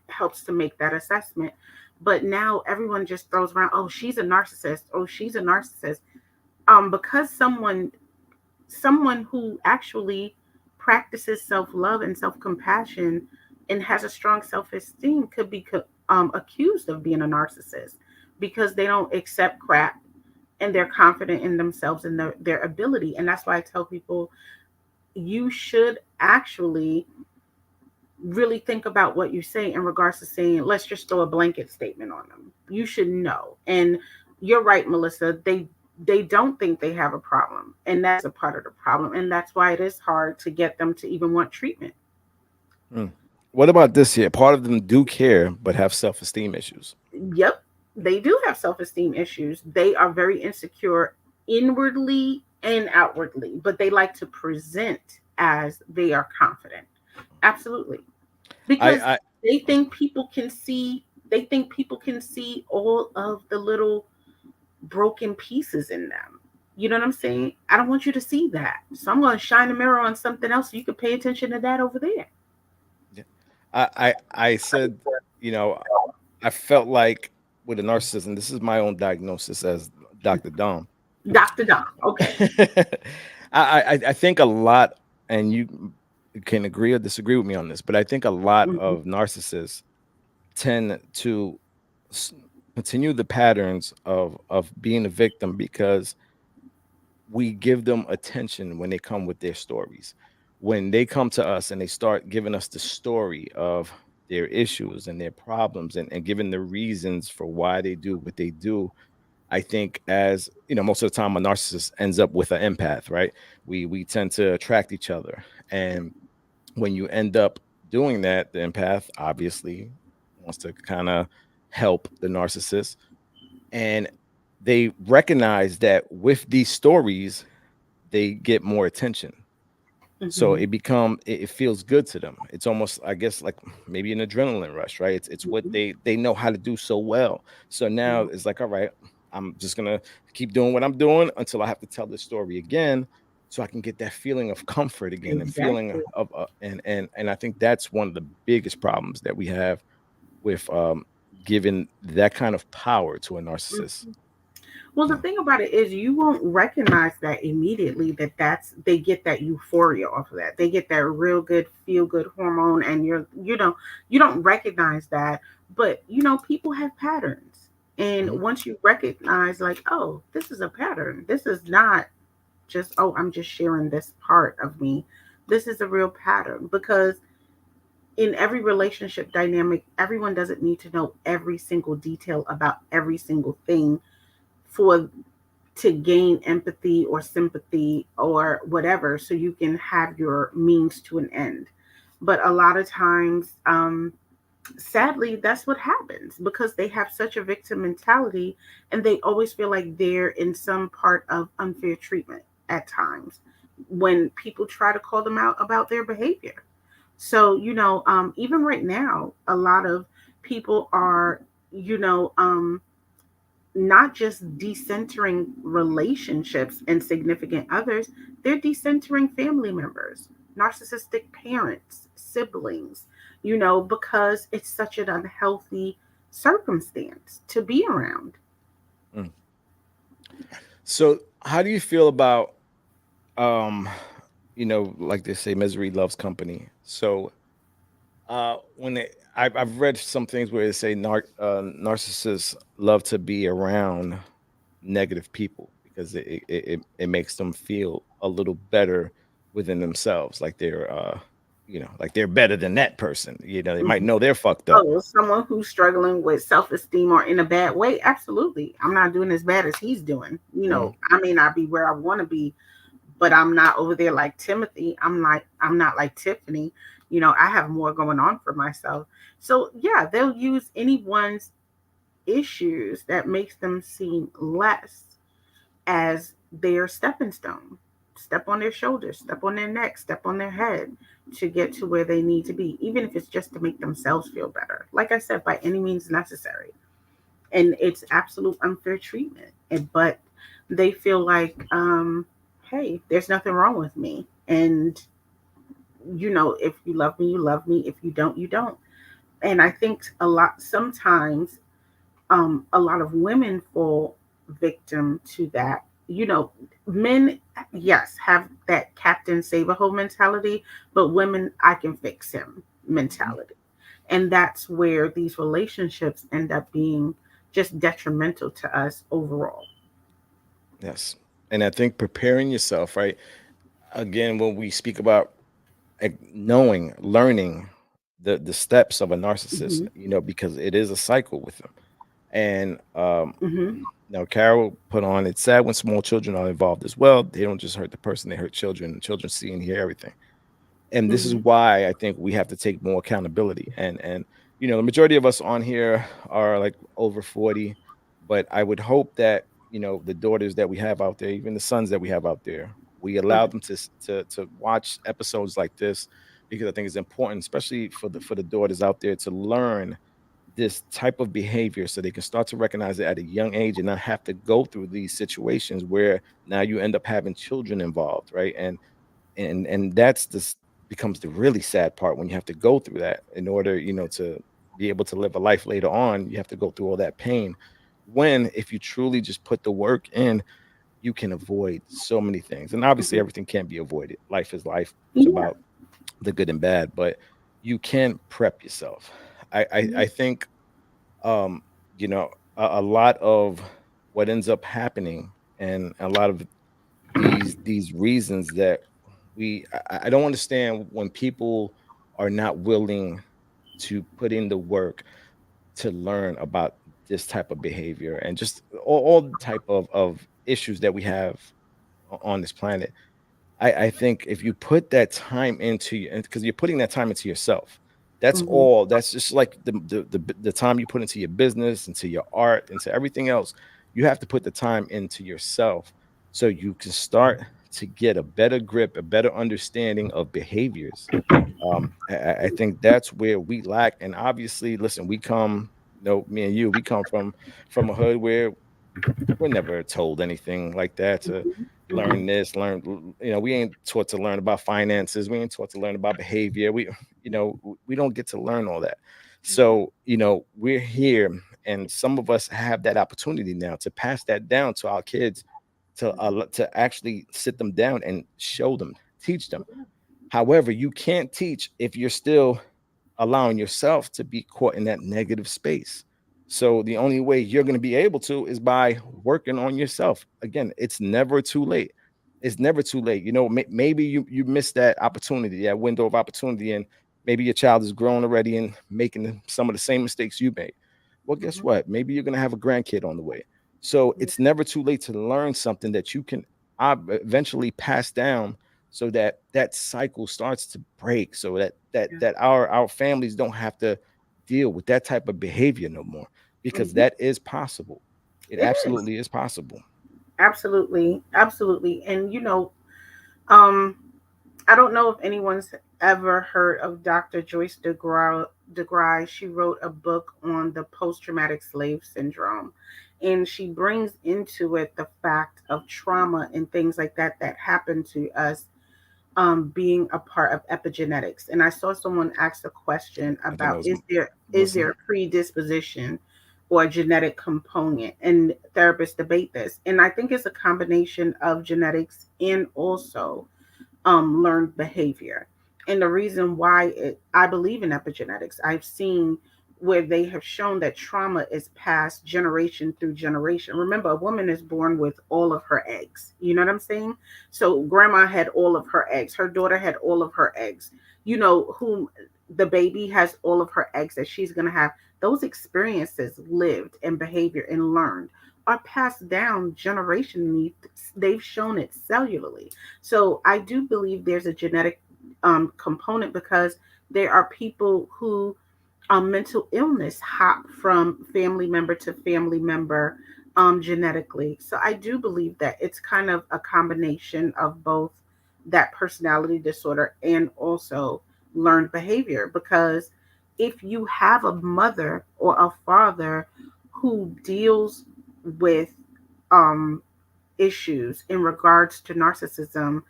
helps to make that assessment. But now everyone just throws around, oh, she's a narcissist, oh, she's a narcissist. Because someone who actually practices self-love and self-compassion and has a strong self-esteem could be accused of being a narcissist because they don't accept crap and they're confident in themselves and their ability. And that's why I tell people, you should actually really think about what you say in regards to saying, let's just throw a blanket statement on them. You should know. And you're right, Melissa, they don't think they have a problem, and that's a part of the problem, and that's why it is hard to get them to even want treatment. Mm. What about this here? Part of them do care, but have self-esteem issues. Yep, they do have self-esteem issues. They are very insecure inwardly and outwardly, but they like to present as they are confident. Absolutely. Because I they think people can see, all of the little broken pieces in them. You know what I'm saying? I don't want you to see that. So I'm going to shine a mirror on something else so you can pay attention to that over there. I said, you know, I felt like with a narcissism, this is my own diagnosis as Dr. Dom. Dr. Dom. Okay. I think a lot, and you can agree or disagree with me on this, but I think a lot Mhm. of narcissists tend to s- continue the patterns of being a victim because we give them attention when they come with their stories. When they come to us and they start giving us the story of their issues and their problems and giving the reasons for why they do what they do, I think, as you know, most of the time a narcissist ends up with an empath, right? We tend to attract each other. And when you end up doing that, the empath obviously wants to kind of help the narcissist. And they recognize that with these stories, they get more attention. So Mhm. it feels good to them. It's almost, I guess, like maybe an adrenaline rush, right? It's what Mhm. they know how to do so well. So now Mhm. it's like, all right, I'm just gonna keep doing what I'm doing until I have to tell this story again, so I can get that feeling of comfort again and feeling Exactly. of and I think that's one of the biggest problems that we have with giving that kind of power to a narcissist. Mhm. Well, the Yeah. thing about it is you won't recognize that immediately, they get that euphoria off of that. They get that real good feel good hormone, and you don't recognize that. But people have patterns. And Mhm. once you recognize, like, oh, this is a pattern. This is not just, oh, I'm just sharing this part of me. This is a real pattern, because in every relationship dynamic, everyone doesn't need to know every single detail about every single thing for to gain empathy or sympathy or whatever, so you can have your means to an end. But a lot of times, sadly, that's what happens because they have such a victim mentality, and they always feel like they're in some part of unfair treatment at times when people try to call them out about their behavior. So, even right now, a lot of people are, you know, not just decentering relationships and significant others, they're decentering family members, narcissistic parents, siblings, because it's such an unhealthy circumstance to be around. Mm. So how do you feel about um like they say, misery loves company. So when I've read some things where they say narcissists love to be around negative people because it makes them feel a little better within themselves, like they're like they're better than that person. They might Mhm. know they're fucked up. Oh, someone who's struggling with self esteem or in a bad way, absolutely. I'm not doing as bad as he's doing. Mm, I may not be where I want to be, but I'm not over there like Timothy. I'm not like Tiffany. I have more going on for myself. So yeah, they'll use anyone's issues that makes them seem less as their stepping stone. step on their shoulders, step on their neck, step on their head to get to where they need to be, even if it's just to make themselves feel better. Like I said, by any means necessary. And it's absolute unfair treatment. But they feel like, hey, there's nothing wrong with me. And, if you love me, you love me. If you don't, you don't. And I think sometimes, a lot of women fall victim to that. Men, yes, have that Captain Save-A-Ho mentality, but women, I can fix him mentality. And that's where these relationships end up being just detrimental to us overall. Yes. And I think preparing yourself, right? Again, when we speak about knowing, learning the steps of a narcissist, Hmm. because it is a cycle with them. And Hmm. Carol put on, it's sad when small children are involved as well. They don't just hurt the person, they hurt children. Children see and hear everything. And this is Hmm. why I think we have to take more accountability. And the majority of us on here are like over 40, but I would hope that the daughters that we have out there, even the sons that we have out there, we allow Right. them to watch episodes like this, because I think it's important, especially for the daughters out there, to learn this type of behavior so they can start to recognize it at a young age and not have to go through these situations where now you end up having children involved, right? And that's this becomes the really sad part, when you have to go through that in order to be able to live a life later on. You have to go through all that pain, when if you truly just put the work in, you can avoid so many things. And obviously Hmm. everything can't be avoided. Life is life. It's Yeah. about the good and bad, but you can prep yourself. I think um a lot of what ends up happening, and a lot of these reasons that I don't understand when people are not willing to put in the work to learn about this type of behavior, and just all the type of issues that we have on this planet. I think if you put that time into, because you're putting that time into yourself, that's Hmm. all. That's just like the time you put into your business, into your art, into everything else. You have to put the time into yourself so you can start to get a better grip, a better understanding of behaviors. I think that's where we lack. And obviously, listen, we come, me and you, we come from a hood where we're never told anything like that, to Hmm. learn this, we ain't taught to learn about finances. We ain't taught to learn about behavior. We don't get to learn all that. So, we're here, and some of us have that opportunity now to pass that down to our kids, to actually sit them down and show them, teach them. However, you can't teach if you're still allowing yourself to be caught in that negative space. So the only way you're going to be able to is by working on yourself. Again, it's never too late. It's never too late. Maybe you missed that opportunity, that window of opportunity, and maybe your child is grown already and making some of the same mistakes you made. Well, guess Hmm. what? Maybe you're going to have a grandkid on the way. So Yeah. it's never too late to learn something that you can eventually pass down, so that that cycle starts to break, so that Yeah. our families don't have to deal with that type of behavior no more, because Hmm. that is possible. It It is. absolutely is possible. Absolutely. Absolutely. And um I don't know if anyone's ever heard of Dr. Joyce DeGruy. She wrote a book on the post traumatic slave syndrome. And she brings into it the fact of trauma and things like that that happen to us, being a part of epigenetics. And I saw someone ask a question I think that about, was is there Wilson. a predisposition or a genetic component? And therapists debate this. And I think it's a combination of genetics and also learned behavior. And the reason why I believe in epigenetics, I've seen where they have shown that trauma is passed generation through generation. Remember, a woman is born with all of her eggs. You know what I'm saying? So grandma had all of her eggs. Her daughter had all of her eggs. Whom the baby has all of her eggs that she's going to have. Those experiences lived and behavior and learned are passed down generationally. They've shown it cellularly. So I do believe there's a genetic component, because there are people who mental illness hop from family member to family member, genetically. So I do believe that it's kind of a combination of both that personality disorder and also learned behavior. Because if you have a mother or a father who deals with um, issues in regards to narcissism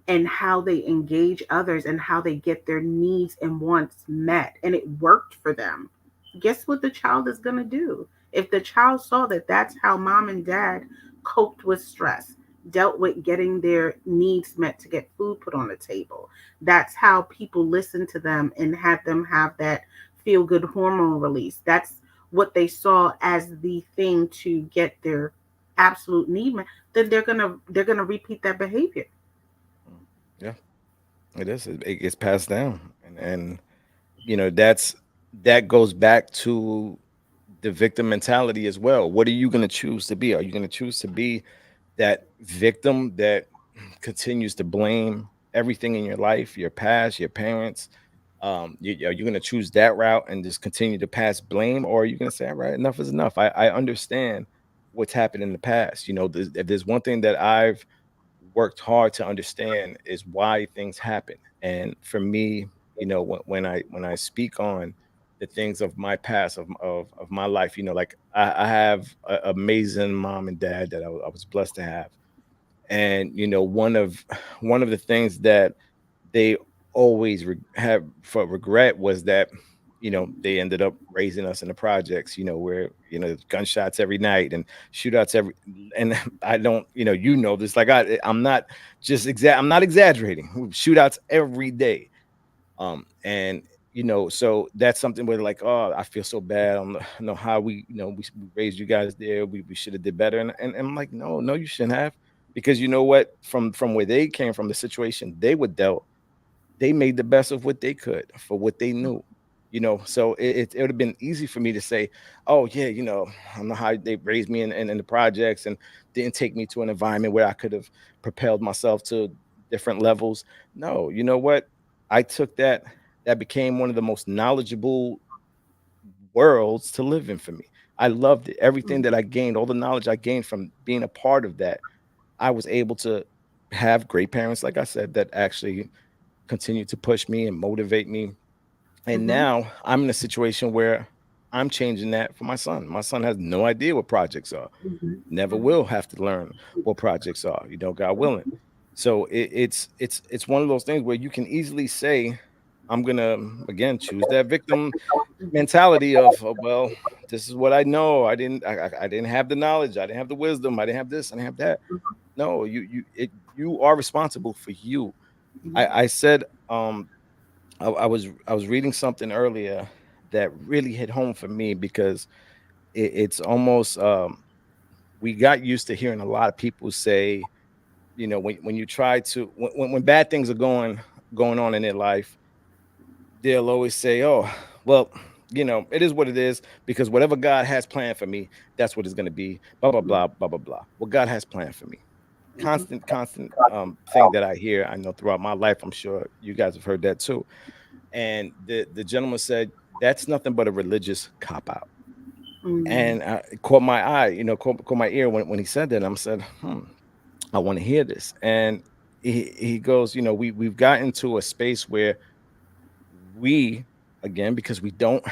and how they engage others and how they get their needs and wants met, and it worked for them, guess what the child is going to do? If the child saw that that's how mom and dad coped with stress, dealt with getting their needs met to get food put on the table, that's how people listened to them and had them have that feel good hormone release, that's what they saw as the thing to get their absolute need met, then they're gonna repeat that behavior. Yeah, it is. It gets passed down, and that goes back to the victim mentality as well. What are you going to choose to be? Are you going to choose to be that victim that continues to blame everything in your life, your past, your parents? Are you going to choose that route and just continue to pass blame, or are you going to say, "All right, enough is enough. I understand what's happened in the past." If there's one thing that I've worked hard to understand is why things happen. And for me, when I speak on the things of my past of my life, like I have an amazing mom and dad that I was blessed to have. And one of the things that they always have for regret was that they ended up raising us in the projects, where gunshots every night and shootouts every and I don't this, like I'm not exaggerating, shootouts every day. And so that's something where, like, oh, I feel so bad. I don't know how we raised you guys there. We should have did better. And I'm like, no, no, you shouldn't have. Because you know what, from where they came from, the situation they were dealt, they made the best of what they could for what they knew. So it would have been easy for me to say, oh yeah, I don't know how they raised me in the projects and didn't take me to an environment where I could have propelled myself to different levels. No, you know what, I took that became one of the most knowledgeable worlds to live in for me. I loved it. Everything that I gained, all the knowledge I gained from being a part of that, I was able to have great parents, like I said, that actually continue to push me and motivate me. And Mm-hmm. now I'm in a situation where I'm changing that for my son. My son has no idea what projects are, Mm-hmm. never will have to learn what projects are, God willing. So it's one of those things where you can easily say, I'm gonna again choose that victim mentality of, oh, well, this is what I know. I didn't have the knowledge, I didn't have the wisdom, I didn't have this, I didn't have that. No, you are responsible for you. I said, I was reading something earlier that really hit home for me because it's almost, we got used to hearing a lot of people say, when you try to when bad things are going on in their life, they'll always say, "Oh, well, it is what it is because whatever God has planned for me, that's what it's going to be." Blah blah blah blah blah blah. What God has planned for me, constant thing that I hear. I know throughout my life. I'm sure you guys have heard that too. And the gentleman said that's nothing but a religious cop out. Mm-hmm. And it caught my eye, caught my ear when he said that. I said, I want to hear this. And he goes, we've gotten to a space where we, again, because we don't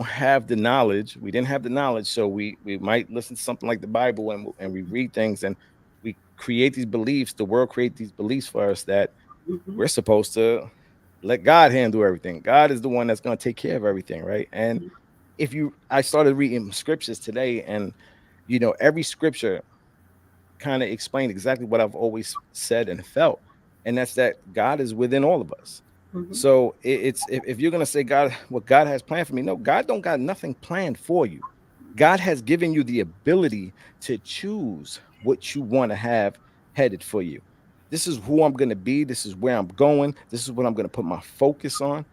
have the knowledge, we didn't have the knowledge, so we might listen to something like the Bible, and we read things, and we create these beliefs, the world create these beliefs for us that Mm-hmm. we're supposed to let God handle everything. God is the one that's going to take care of everything, right? And if you I started reading scriptures today, and every scripture kind of explained exactly what I've always said and felt, and that's that God is within all of us. Mm-hmm. So it's, if you're gonna say God, what God has planned for me, no, God don't got nothing planned for you. God has given you the ability to choose what you want to have headed for you. This is who I'm gonna be. This is where I'm going. This is what I'm gonna put my focus on.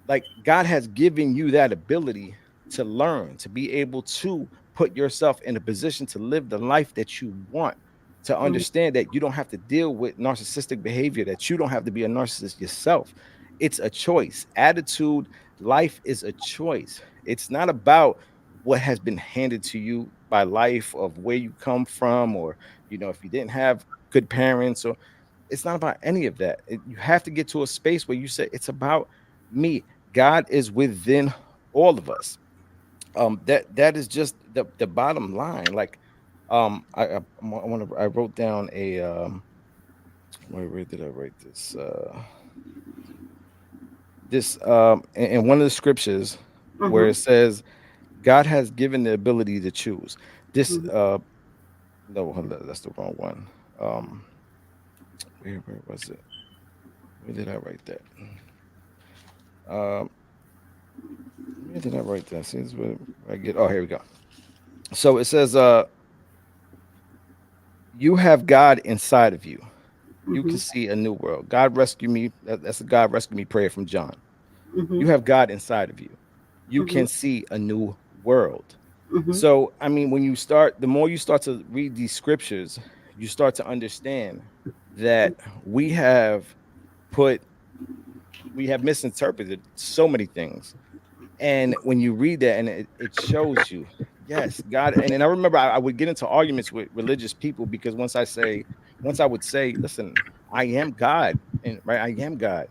Like, God has given you that ability to learn, to be able to put yourself in a position to live the life that you want, to understand that you don't have to deal with narcissistic behavior, that you don't have to be a narcissist yourself. It's a choice. Attitude, life is a choice. It's not about what has been handed to you by life of where you come from, or if you didn't have good parents, or it's not about any of that. You have to get to a space where you say it's about me. God is within all of us. That is just the bottom line. Like, I wrote down a where did I write this? In one of the scriptures where Mm-hmm. it says God has given the ability to choose. This Mm-hmm. no, hold on, that's the wrong one. Um, where was it? Where did I write that? Um, where did I write that? See, this is where I get. Oh, here we go. So it says, you have God inside of you. You can Mm-hmm. see a new world. God rescue me. That's a God rescue me prayer from John. Mm-hmm. You have God inside of you. You Mm-hmm. can see a new world. Mm-hmm. So, I mean, when you start, the more you start to read these scriptures, you start to understand that put, we have misinterpreted so many things. And when you read that, and it shows you, yes, God. And then I remember I would get into arguments with religious people because once I would say, listen, I am God, and right, I am God.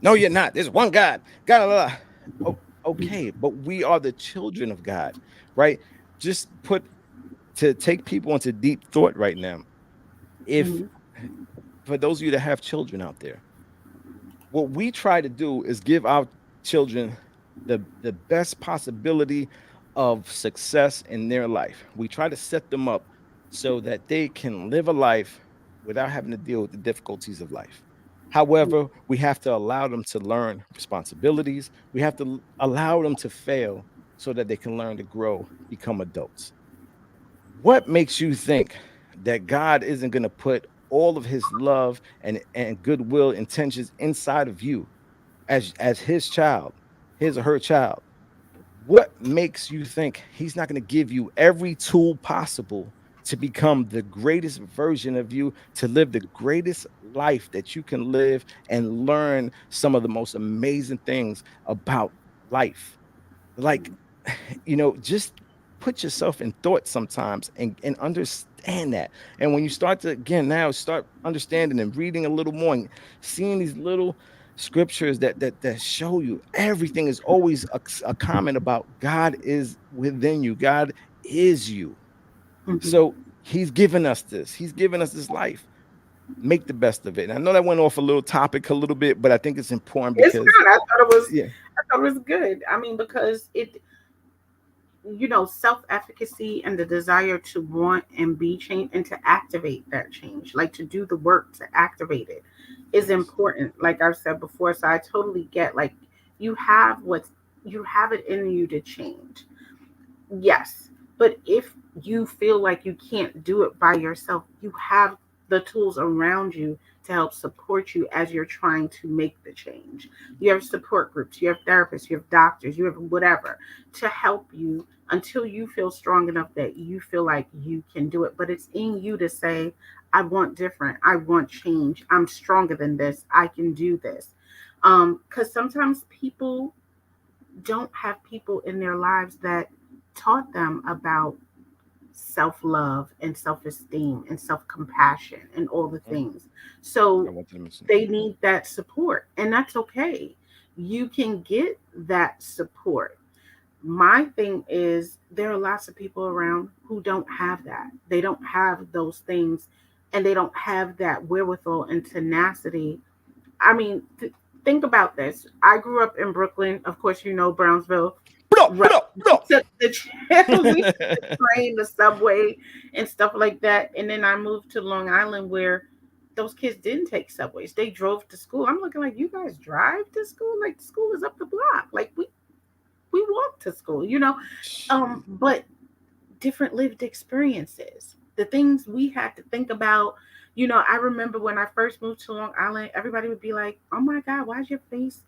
No, you're not. There's one God. God. Blah, blah. Okay, but we are the children of God, right? Just to take people into deep thought right now. If Mm-hmm. For those of you that have children out there, what we try to do is give our children the best possibility of success in their life. We try to set them up so that they can live a life without having to deal with the difficulties of life. However, we have to allow them to learn responsibilities. We have to allow them to fail so that they can learn to grow, become adults. What makes you think that God isn't going to put all of his love and goodwill intentions inside of you as his child, his or her child? What makes you think he's not going to give you every tool possible to become the greatest version of you, to live the greatest life that you can live and learn some of the most amazing things about life? Like, just put yourself in thought sometimes and understand that. And when you start to, again, now start understanding and reading a little more and seeing these little scriptures that show you everything is always a comment about God is within you. God is you. Mm-hmm. So he's given us this. He's given us this life. Make the best of it. And I know that went off a little topic a little bit, but I think it's important It's because good. yeah, I thought it was good. I mean, because self-efficacy and the desire to want and be changed and to activate that change, like to do the work to activate it, is yes. important. Like I've said before, so I totally get, like, you have what's you have it in you to change. Yes. But if you feel like you can't do it by yourself, you have the tools around you to help support you as you're trying to make the change. You have support groups, you have therapists, you have doctors, you have whatever to help you until you feel strong enough that you feel like you can do it. But it's in you to say, I want different, I want change, I'm stronger than this, I can do this. Because sometimes people don't have people in their lives that taught them about self love and self esteem and self compassion and all the Mhm. things. I So want to mention. they need that support, and that's okay. You can get that support. My thing is, there are lots of people around who don't have that. They don't have those things, and they don't have that wherewithal and tenacity. I mean, think about this. I grew up in Brooklyn. Of course, Brownsville. Bro, Right. bro, We bro. took the we took the train, the subway, and stuff like that. And then I moved to Long Island, where those kids didn't take subways; they drove to school. I'm looking like, you guys drive to school? Like, the school is up the block. Like, we walk to school, But different lived experiences, the things we had to think about. I remember when I first moved to Long Island, everybody would be like, "Oh my God, why is your face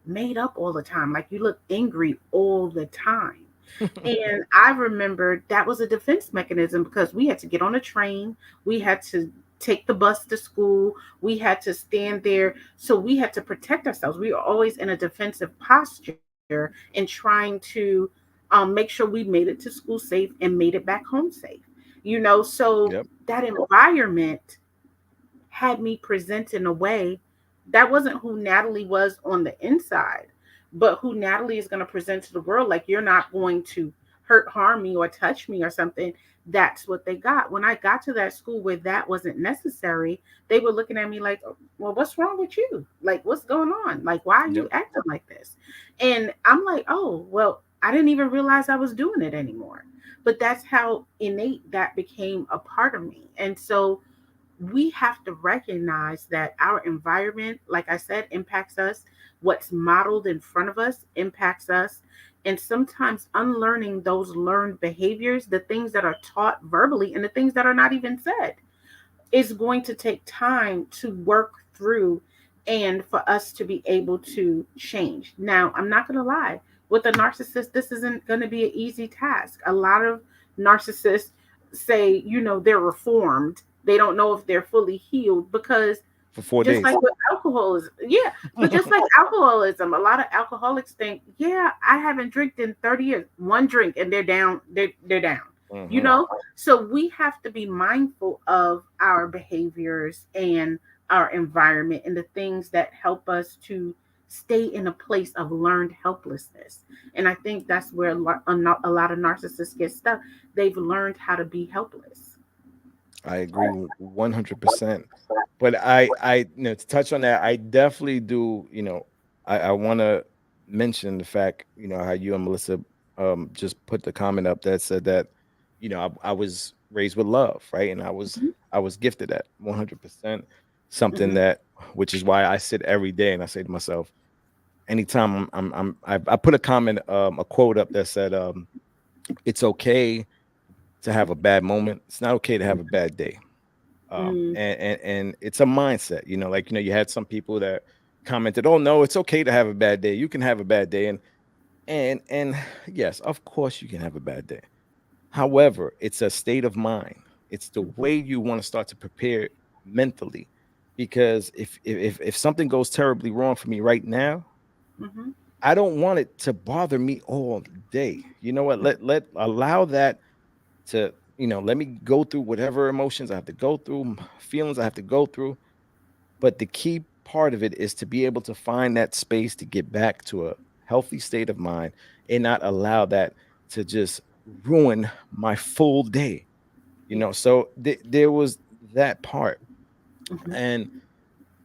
made up all the time? Like, you look angry all the time." And I remember that was a defense mechanism because we had to get on a train, we had to take the bus to school, we had to stand there. So we had to protect ourselves. We were always in a defensive posture and trying to make sure we made it to school safe and made it back home safe. So Yep. that environment had me present in a way that wasn't who Natalie was on the inside, but who Natalie is going to present to the world. Like, you're not going to hurt, harm me, or touch me or something. That's what they got. When I got to that school where that wasn't necessary, they were looking at me like, well, what's wrong with you? Like, what's going on? Like, why are you Yep. acting like this? And I'm like, oh, well, I didn't even realize I was doing it anymore. But that's how innate that became a part of me. And so we have to recognize that our environment, like I said, impacts us. What's modeled in front of us impacts us. And sometimes unlearning those learned behaviors, the things that are taught verbally and the things that are not even said, is going to take time to work through and for us to be able to change. Now, I'm not going to lie, with a narcissist, this isn't going to be an easy task. A lot of narcissists say, they're reformed. They don't know if they're fully healed because For four just days. like with alcoholism, yeah, but just like alcoholism, a lot of alcoholics think, yeah, I haven't drank in 30 years. One drink and they're down, they're down. You Hmm. know, so we have to be mindful of our behaviors and our environment and the things that help us to stay in a place of learned helplessness. And I think that's where a lot of narcissists get stuck. They've learned how to be helpless. I agree 100%. But to touch on that, I definitely do. I want to mention the fact, how you and Melissa just put the comment up that said that, I was raised with love, right, and Mhm, I was gifted at 100%. Something mhm, that, which is why I sit every day and I say to myself, anytime I put a comment, a quote up that said, "It's okay to have a bad moment. It's not okay to have a bad day." mhm, And it's a mindset, like, you had some people that commented, "Oh no, it's okay to have a bad day. You can have a bad day." And yes, of course you can have a bad day. However, it's a state of mind. It's the mhm, way you want to start to prepare mentally. Because if something goes terribly wrong for me right now, mhm, I don't want it to bother me all day. You know what? Let allow that to, let me go through whatever emotions I have to go through, feelings I have to go through. But the key part of it is to be able to find that space to get back to a healthy state of mind and not allow that to just ruin my full day. yeah, So there was that part. mhm, And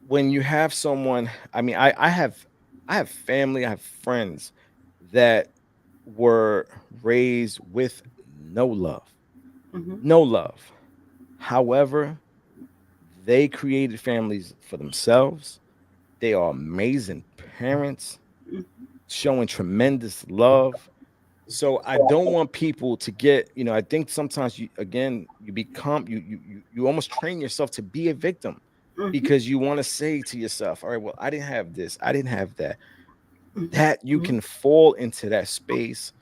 when you have someone, I mean, I have family, I have friends that were raised with no love. mhm, No love. However, they created families for themselves. They are amazing parents, mhm, showing tremendous love. So I don't want people to get, I think sometimes you become you almost train yourself to be a victim mhm, because you want to say to yourself, all right, well, I didn't have this, I didn't have that. mhm, That you mhm, can fall into that space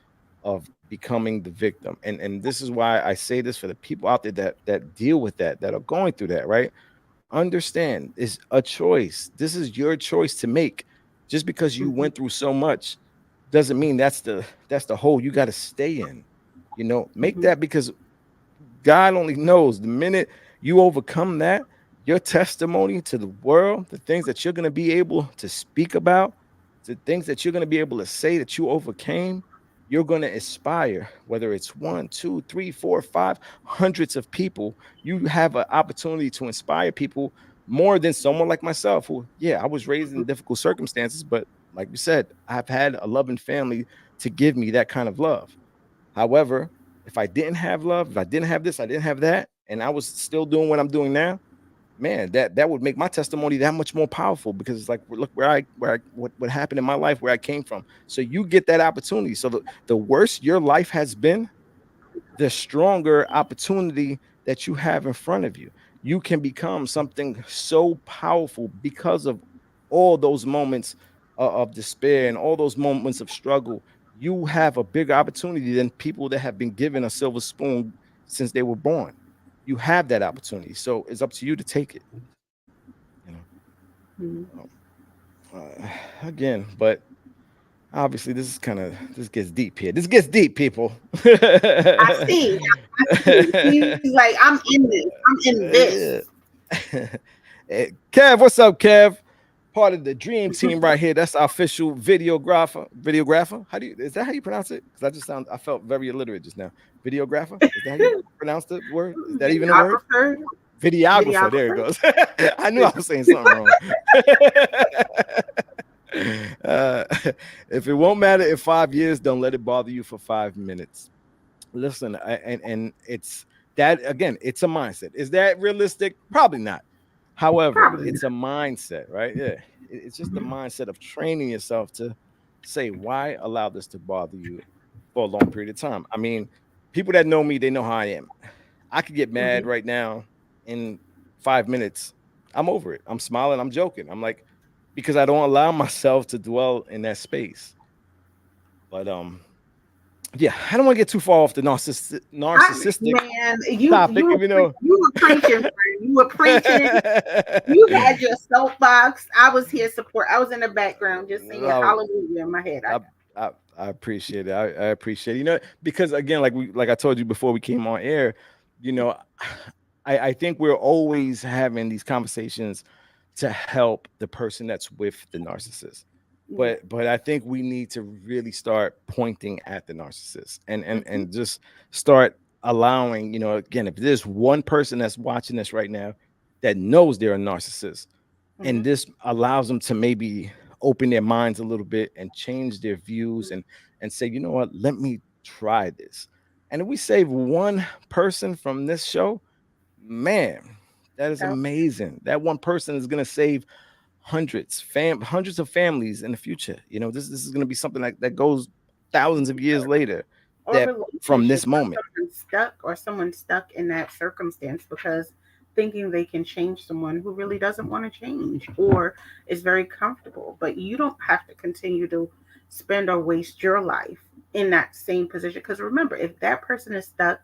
of becoming the victim. And this is why I say this for the people out there that deal with that are going through that, right? Understand, it's a choice. This is your choice to make. Just because you mhm, went through so much doesn't mean that's the hole you got to stay in. Make mhm, that, because God only knows the minute you overcome that, your testimony to the world, the things that you're going to be able to speak about, the things that you're going to be able to say that you overcame, you're going to inspire, whether it's one, two, three, four, five, hundreds of people. You have an opportunity to inspire people more than someone like myself, who, yeah, I was raised in difficult circumstances, but like you said, I've had a loving family to give me that kind of love. However, if I didn't have love, if I didn't have this, I didn't have that, and I was still doing what I'm doing now, man, that would make my testimony that much more powerful, because it's like, look what happened in my life, where I came from. So you get that opportunity. So the worse your life has been, the stronger opportunity that you have in front of you. You can become something so powerful because of all those moments of despair and all those moments of struggle. You have a bigger opportunity than people that have been given a silver spoon since they were born. You have that opportunity. So it's up to you to take it, you know. mhm. Um, again, but Obviously, this gets deep here. This gets deep, people. I see. I see. He's like, I'm in this. I'm in this. Yeah. Kev, what's up, Kev? Part of the dream team right here. That's our official videographer. Videographer? How do you is that how you pronounce it? Because I felt very illiterate just now. Videographer? Is that how you pronounce the word? Is that even a word? Videographer. Videographer. There it Videographer. goes. I knew I was saying something wrong. uh, if it won't matter in 5 years, don't let it bother you for 5 minutes. Listen, and it's that again, it's a mindset. Is that realistic? Probably not. However, Probably. it's a mindset, right? Yeah. It's just the mindset of training yourself to say, why allow this to bother you for a long period of time? I mean, people that know me, they know how I am. I could get mad Mhm. right now in 5 minutes. I'm over it. I'm smiling, I'm joking. I'm like, because I don't allow myself to dwell in that space. But yeah, I don't want to get too far off the narcissistic Man, topic, even though you were preaching, friend. You were preaching. You had your soapbox. I was here support. I was in the background just singing No, hallelujah in my head. I, I appreciate it. I appreciate it. You know, because again, like I told you before we came on air, you know, I think we're always having these conversations to help the person that's with the narcissist. Yeah. But I think we need to really start pointing at the narcissist and Mhm. just start allowing, you know, again, if there's one person that's watching this right now that knows they're a narcissist, and Mhm. this allows them to maybe open their minds a little bit and change their views and say, you know what, let me try this. And if we save one person from this show, man, that is So, amazing. That one person is going to save hundreds of families in the future. You know, this is going to be something like that goes thousands of years later, or that from relationship this moment. or someone stuck in that circumstance because thinking they can change someone who really doesn't want to change or is very comfortable. But you don't have to continue to spend or waste your life in that same position. Because remember, if that person is stuck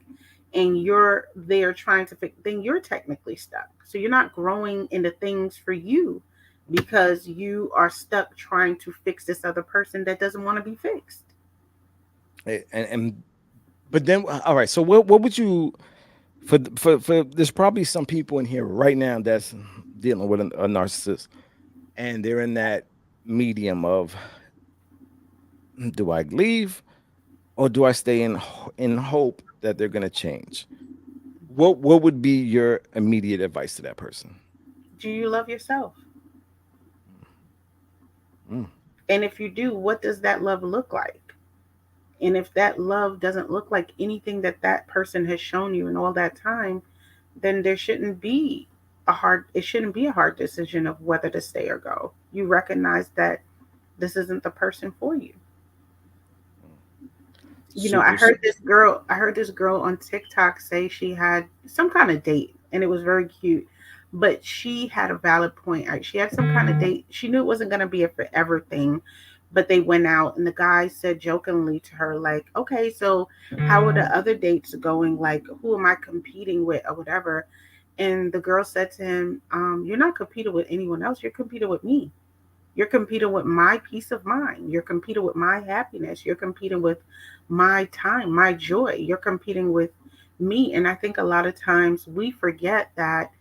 and you're there trying to fix, then you're technically stuck. So you're not growing into things for you because you are stuck trying to fix this other person that doesn't want to be fixed. And but then all right, so what would you for there's probably some people in here right now that's dealing with a narcissist, and they're in that medium of, do I leave or do I stay in hope that they're going to change? What would be your immediate advice to that person? Do you love yourself? Mm, And if you do, what does that love look like? And if that love doesn't look like anything that that person has shown you in all that time, then there shouldn't be it shouldn't be a hard decision of whether to stay or go. You recognize that this isn't the person for you. mm. You know, Super. I heard this girl on TikTok say she had some kind of date and it was very cute. But she had a valid point. Right? She had some kind of date. She knew it wasn't going to be a forever thing, but they went out and the guy said jokingly to her, like, okay, so how are the other dates going? Like, who am I competing with or whatever? And the girl said to him, you're not competing with anyone else. You're competing with me. You're competing with my peace of mind. You're competing with my happiness. You're competing with my time, my joy. You're competing with me. And I think a lot of times we forget that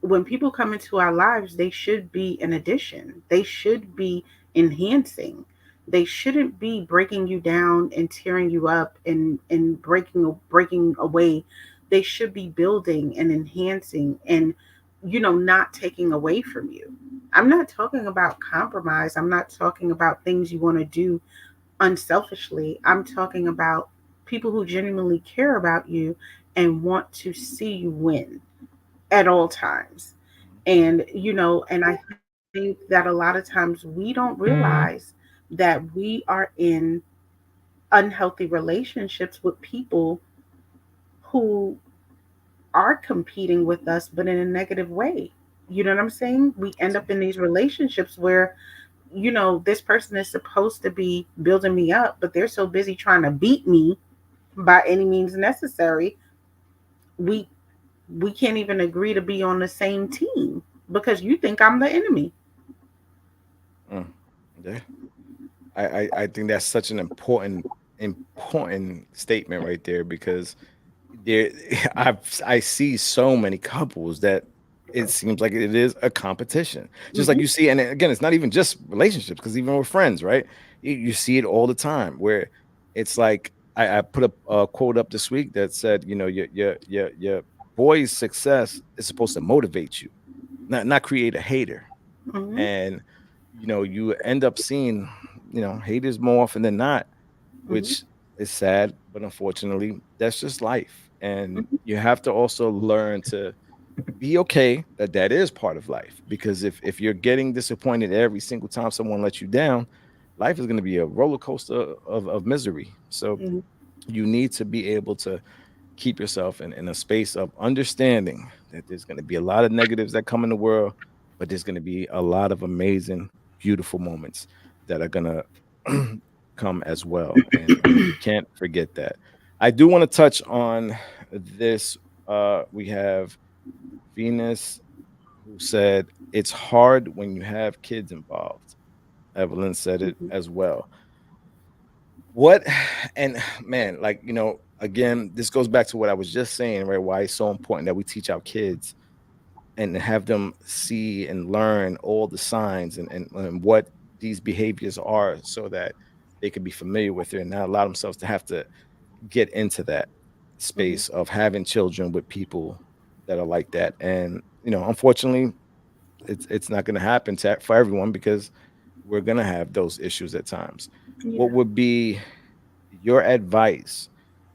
when people come into our lives, they should be an addition. They should be enhancing. They shouldn't be breaking you down and tearing you up and breaking away. They should be building and enhancing and not taking away from you. I'm not talking about compromise. I'm not talking about things you want to do unselfishly. I'm talking about people who genuinely care about you and want to see you win at all times. And I think that a lot of times we don't realize that we are in unhealthy relationships with people who are competing with us, but in a negative way. You know what I'm saying? We end up in these relationships where, this person is supposed to be building me up, but they're so busy trying to beat me by any means necessary. We we can't even agree to be on the same team because you think I'm the enemy. Mm. Yeah. I think that's such an important statement right there because there I see so many couples that it seems like it is a competition. Just like Mhm. you see, and again, it's not even just relationships, because even with friends, right? You see it all the time where it's like I put a quote up this week that said, your boy's success is supposed to motivate you, not create a hater. Mhm. And you end up seeing, haters more often than not, Mhm. which is sad, but unfortunately, that's just life. And Mhm. you have to also learn to be okay that that is part of life. Because if you're getting disappointed every single time someone lets you down, life is going to be a roller coaster of misery. So Mhm. you need to be able to keep yourself in a space of understanding that there's going to be a lot of negatives that come in the world, but there's going to be a lot of amazing, beautiful moments that are going to come as well. And we can't forget that. I do want to touch on this. We have Venus, who said, it's hard when you have kids involved. Evelyn said it Mhm. as well. What and man, like, again, this goes back to what I was just saying, right? Why it's so important that we teach our kids and have them see and learn all the signs and what these behaviors are, so that they could be familiar with it and not allow themselves to have to get into that Mhm. space of having children with people that are like that. And unfortunately, it's not going to happen for everyone, because we're going to have those issues at times. What Yeah. would be your advice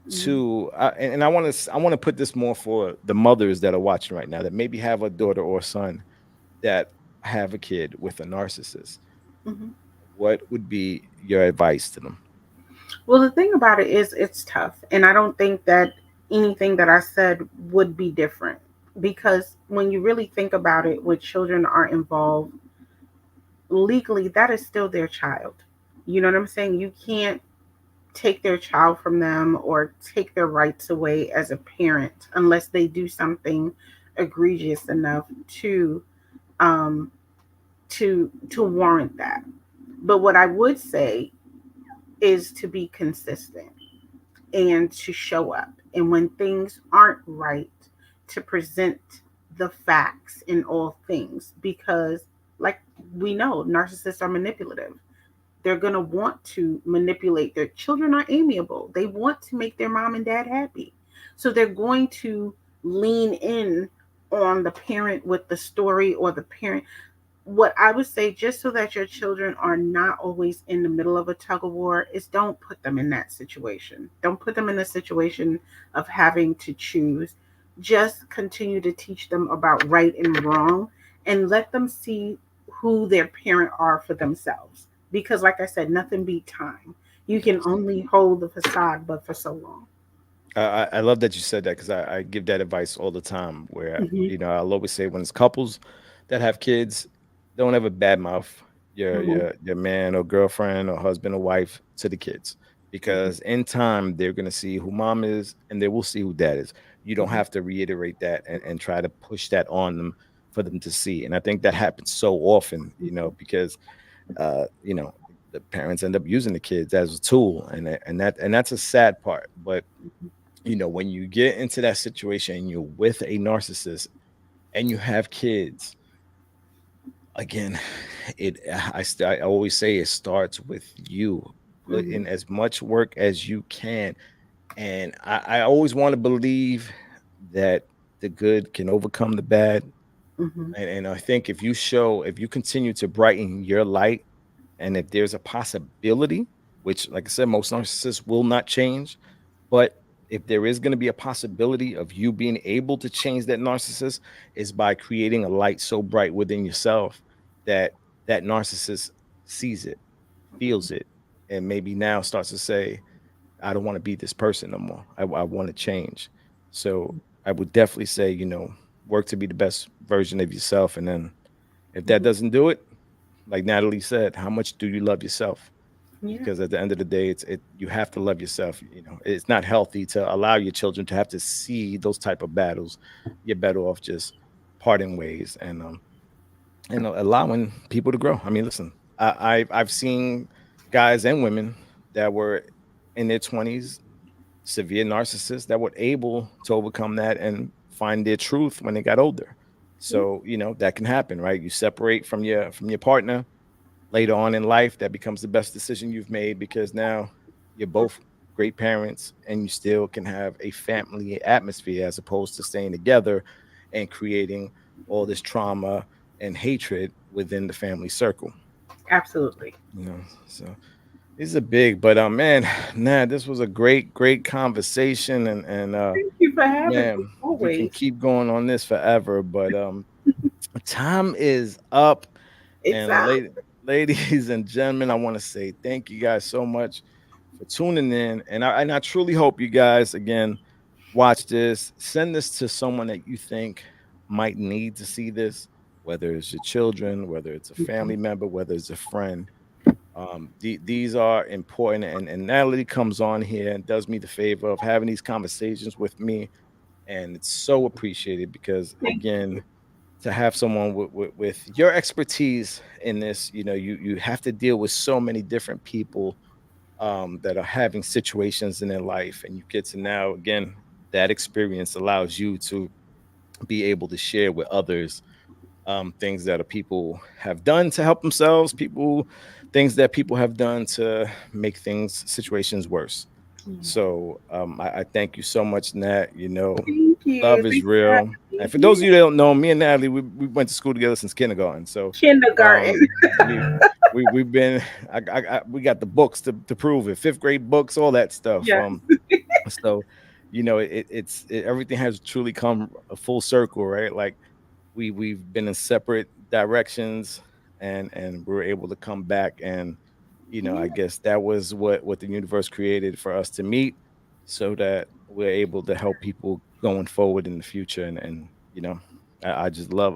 Mhm. to and I want to put this more for the mothers that are watching right now that maybe have a daughter or son that have a kid with a narcissist? Mhm. What would be your advice to them? Well, the thing about it is, it's tough, and I don't think that anything that I said would be different, because when you really think about it, when children are involved legally, that is still their child. You know what I'm saying? You can't take their child from them or take their rights away as a parent unless they do something egregious enough um to warrant that. But what I would say is to be consistent and to show up, and when things aren't right, to present the facts in all things, because like we know, narcissists are manipulative. They're going to want to manipulate. Their children are amiable. They want to make their mom and dad happy. So they're going to lean in on the parent with the story, or the parent. What I would say, just so that your children are not always in the middle of a tug of war, is don't put them in that situation. Don't put them in a situation of having to choose. Just continue to teach them about right and wrong, and let them see who their parent are for themselves. Because, like I said, nothing beat time. You can only hold the facade but for so long. I love that you said that, because I give that advice all the time. Where Hmm. I'll always say, when it's couples that have kids, don't ever badmouth your Hmm. your your man or girlfriend or husband or wife to the kids, because in time they're gonna see who mom is and they will see who dad is. You don't Hmm. have to reiterate that and try to push that on them for them to see. And I think that happens so often, because the parents end up using the kids as a tool, and that's a sad part. But when you get into that situation and you're with a narcissist and you have kids, again, I always say it starts with you. Put Hmm. in as much work as you can, and I always want to believe that the good can overcome the bad. Hmm. And I think if you continue to brighten your light, and if there's a possibility, which, like I said, most narcissists will not change, but if there is going to be a possibility of you being able to change that narcissist, is by creating a light so bright within yourself that that narcissist sees it, feels it, and maybe now starts to say, I don't want to be this person no more. I want to change. So I would definitely say, work to be the best version of yourself. And then if that Hmm. doesn't do it, like Natalie said, how much do you love yourself? Yeah. Because at the end of the day, you have to love yourself. It's not healthy to allow your children to have to see those type of battles. You're better off just parting ways and allowing people to grow. I mean, listen, I've seen guys and women that were in their 20s, severe narcissists that were able to overcome that and find their truth when they got older. Yeah, So, that can happen, right? You separate from your partner later on in life, that becomes the best decision you've made because now you're both great parents and you still can have a family atmosphere as opposed to staying together and creating all this trauma and hatred within the family circle. absolutely. So these are big, but man, nah, this was a great conversation, and Thank you for having me man, we can always. keep going on this forever, but time is up. It's And ladies and gentlemen, I want to say thank you guys so much for tuning in. And I truly hope you guys again watch this. Send this to someone that you think might need to see this, whether it's your children, whether it's a family member, whether it's a friend. These are important, and Natalie comes on here and does me the favor of having these conversations with me, and it's so appreciated because thank again, you. to have someone with your expertise in this, you have to deal with so many different people that are having situations in their life, and you get to now again that experience allows you to be able to share with others things that people have done to help themselves, things that people have done to make things situations worse. So I thank you so much, Nat. Thank you. Love is Thank you for having real. And me. for those of Yeah. you that don't know, me and Natalie, we went to school together since kindergarten. So Kindergarten. um, we we've been we got the books to prove it, fifth grade books, all that stuff. Yes. So everything has truly come a full circle, right? Like we've been in separate directions, and we're able to come back, and I Yeah. guess that was what the universe created for us to meet, so that we're able to help people going forward in the future. And I just I love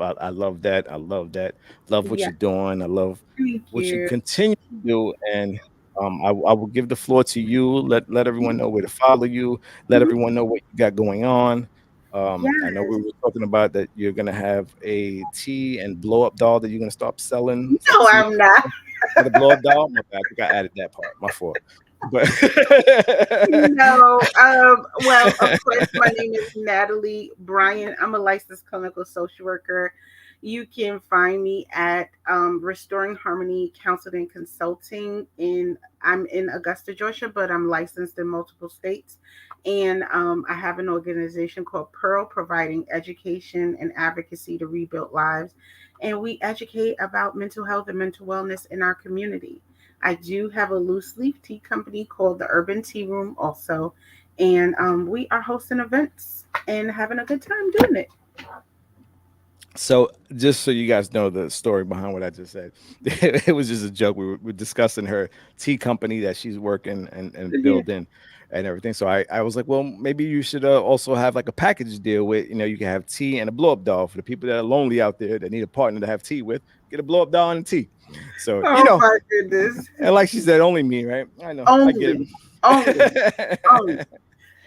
that. I love that. Love what Yeah. you're doing. I love Thank what you you. continue to do. And I will give the floor to you. Let everyone know where to follow you. Let Mhm. everyone know what you got going on. I know we Yes. were talking about that you're gonna have a tea and blow up doll that you're gonna stop selling. Is that No, I'm not. the blow up doll? My bad. I think I added that part. My fault. But No. Well, of course, my name is Natalie Bryan. I'm a licensed clinical social worker. You can find me at Restoring Harmony Counseling and Consulting. I'm in Augusta, Georgia, but I'm licensed in multiple states. And I have an organization called Pearl, providing education and advocacy to rebuild lives. And we educate about mental health and mental wellness in our community. I do have a loose leaf tea company called the Urban Tea Room also, and we are hosting events and having a good time doing it. so just so you guys know the story behind what I just said, it was just a joke. We were discussing her tea company that she's working and Yeah. building and everything. So I was like, well, maybe you should also have like a package deal with, you can have tea and a blow up doll for the people that are lonely out there that need a partner to have tea with. Get a blow up doll and a tea. So, Oh my goodness. and like she said, only me, right? I know, I get Only, only, only. it.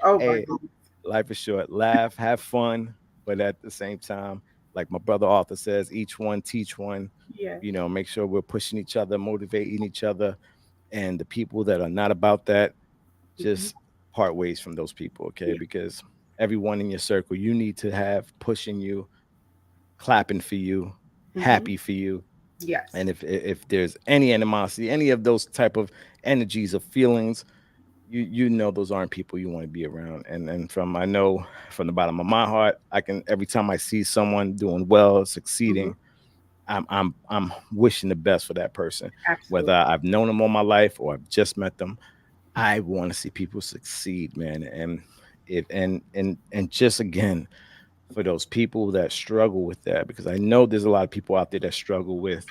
Oh my Hey, goodness. life is short. Laugh, have fun, but at the same time, like my brother Arthur says, each one teach one. Yes. Make sure we're pushing each other, motivating each other, and the people that are not about that, Mhm. just part ways from those people, okay? Yeah. Because everyone in your circle, you need to have pushing you, clapping for you, Mhm. happy for you. Yes. And if there's any animosity, any of those type of energies or feelings, you know those aren't people you want to be around. And from I know from the bottom of my heart, I can every time I see someone doing well, Mhm. succeeding, I'm wishing the best for that person. Whether Absolutely. I've known them all my life or I've just met them, I want to see people succeed, man. And if and just again for those people that struggle with that, because I know there's a lot of people out there that struggle with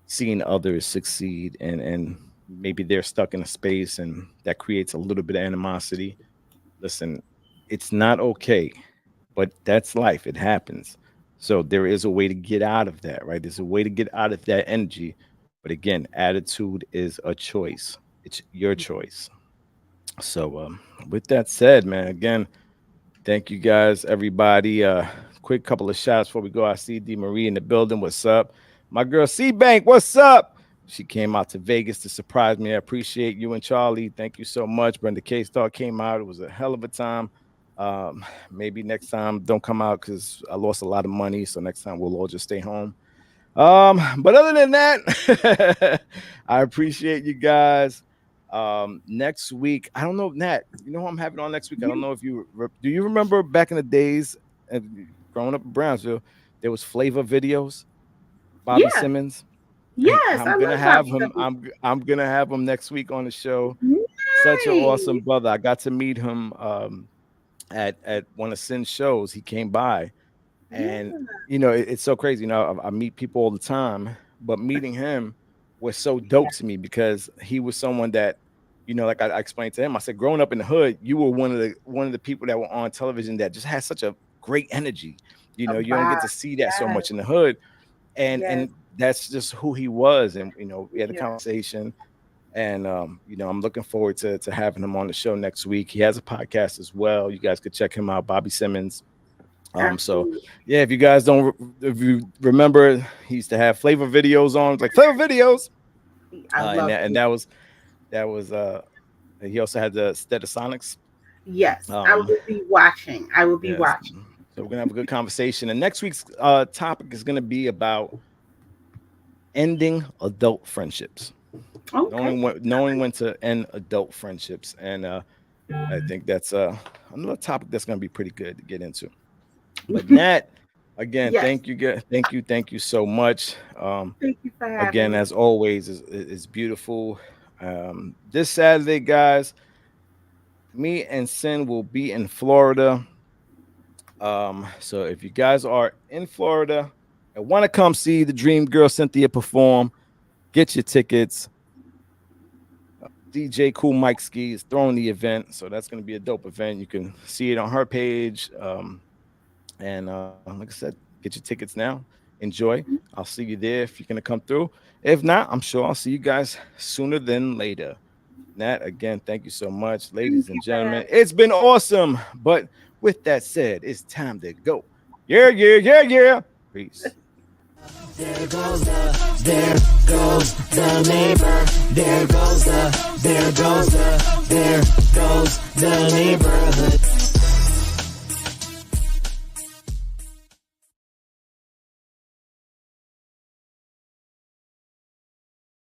seeing others succeed, and maybe they're stuck in a space and that creates a little bit of animosity. Listen, it's not okay, but that's life. It happens. So there is a way to get out of that, right? There's a way to get out of that energy. But again, attitude is a choice. It's your choice. So with that said, man, again, thank you guys, everybody. Quick couple of shots before we go. I see D Marie in the building. What's up? My girl C Bank, what's up? She came out to Vegas to surprise me. I appreciate you and Charlie. Thank you so much. Brenda K Star came out. It was a hell of a time. Maybe next time don't come out because I lost a lot of money. So next time we'll all just stay home. But other than that, I appreciate you guys. Next week, I don't know, Nat, you know who I'm having on next week? I don't know if you do you remember back in the days growing up in Brownsville, there was flavor videos, Bobby Yeah. Simmons. Yes, I'm I gonna love have Bobby him. Simmons. I'm gonna have him next week on the show. Such an awesome Nice. brother. I got to meet him at one of Sin's shows. He came by, and Yeah. it's so crazy. I meet people all the time, but meeting him was so dope to me because he was someone that, like I explained to him. I said, growing up in the hood, you were one of the people that were on television that just had such a great energy. You A don't get vibe. to see that so Yes. much in the hood, and Yes. that's just who he was. And we had a Yeah. conversation, and I'm looking forward to having him on the show next week. He has a podcast as well. You guys could check him out, Bobby Simmons. So Absolutely. yeah, if you remember, he used to have flavor videos on, like flavor videos. I And love that, and it. that was he also had the Stetasonics. Yes, I Um, will be watching. I will be yes. watching. So we're gonna have a good conversation. And next week's topic is gonna be about ending adult friendships. Okay. Knowing when to end adult friendships. And I think that's another topic that's gonna be pretty good to get into. But Nat, again, Yes. thank you so much. Thank you for having Again, me. as always, is beautiful. This Saturday, guys, me and Sin will be in Florida. So if you guys are in Florida and want to come see the Dream Girl Cynthia perform, get your tickets. DJ Cool Mike Ski is throwing the event, so that's going to be a dope event. You can see it on her page. And like I said, get your tickets now. Enjoy. I'll see you there if you're going to come through. If not, I'm sure I'll see you guys sooner than later. Nat, again, thank you so much. Ladies and gentlemen, it's been awesome. But with that said, it's time to go. Yeah. Peace. There goes the neighbor. There goes the neighborhood.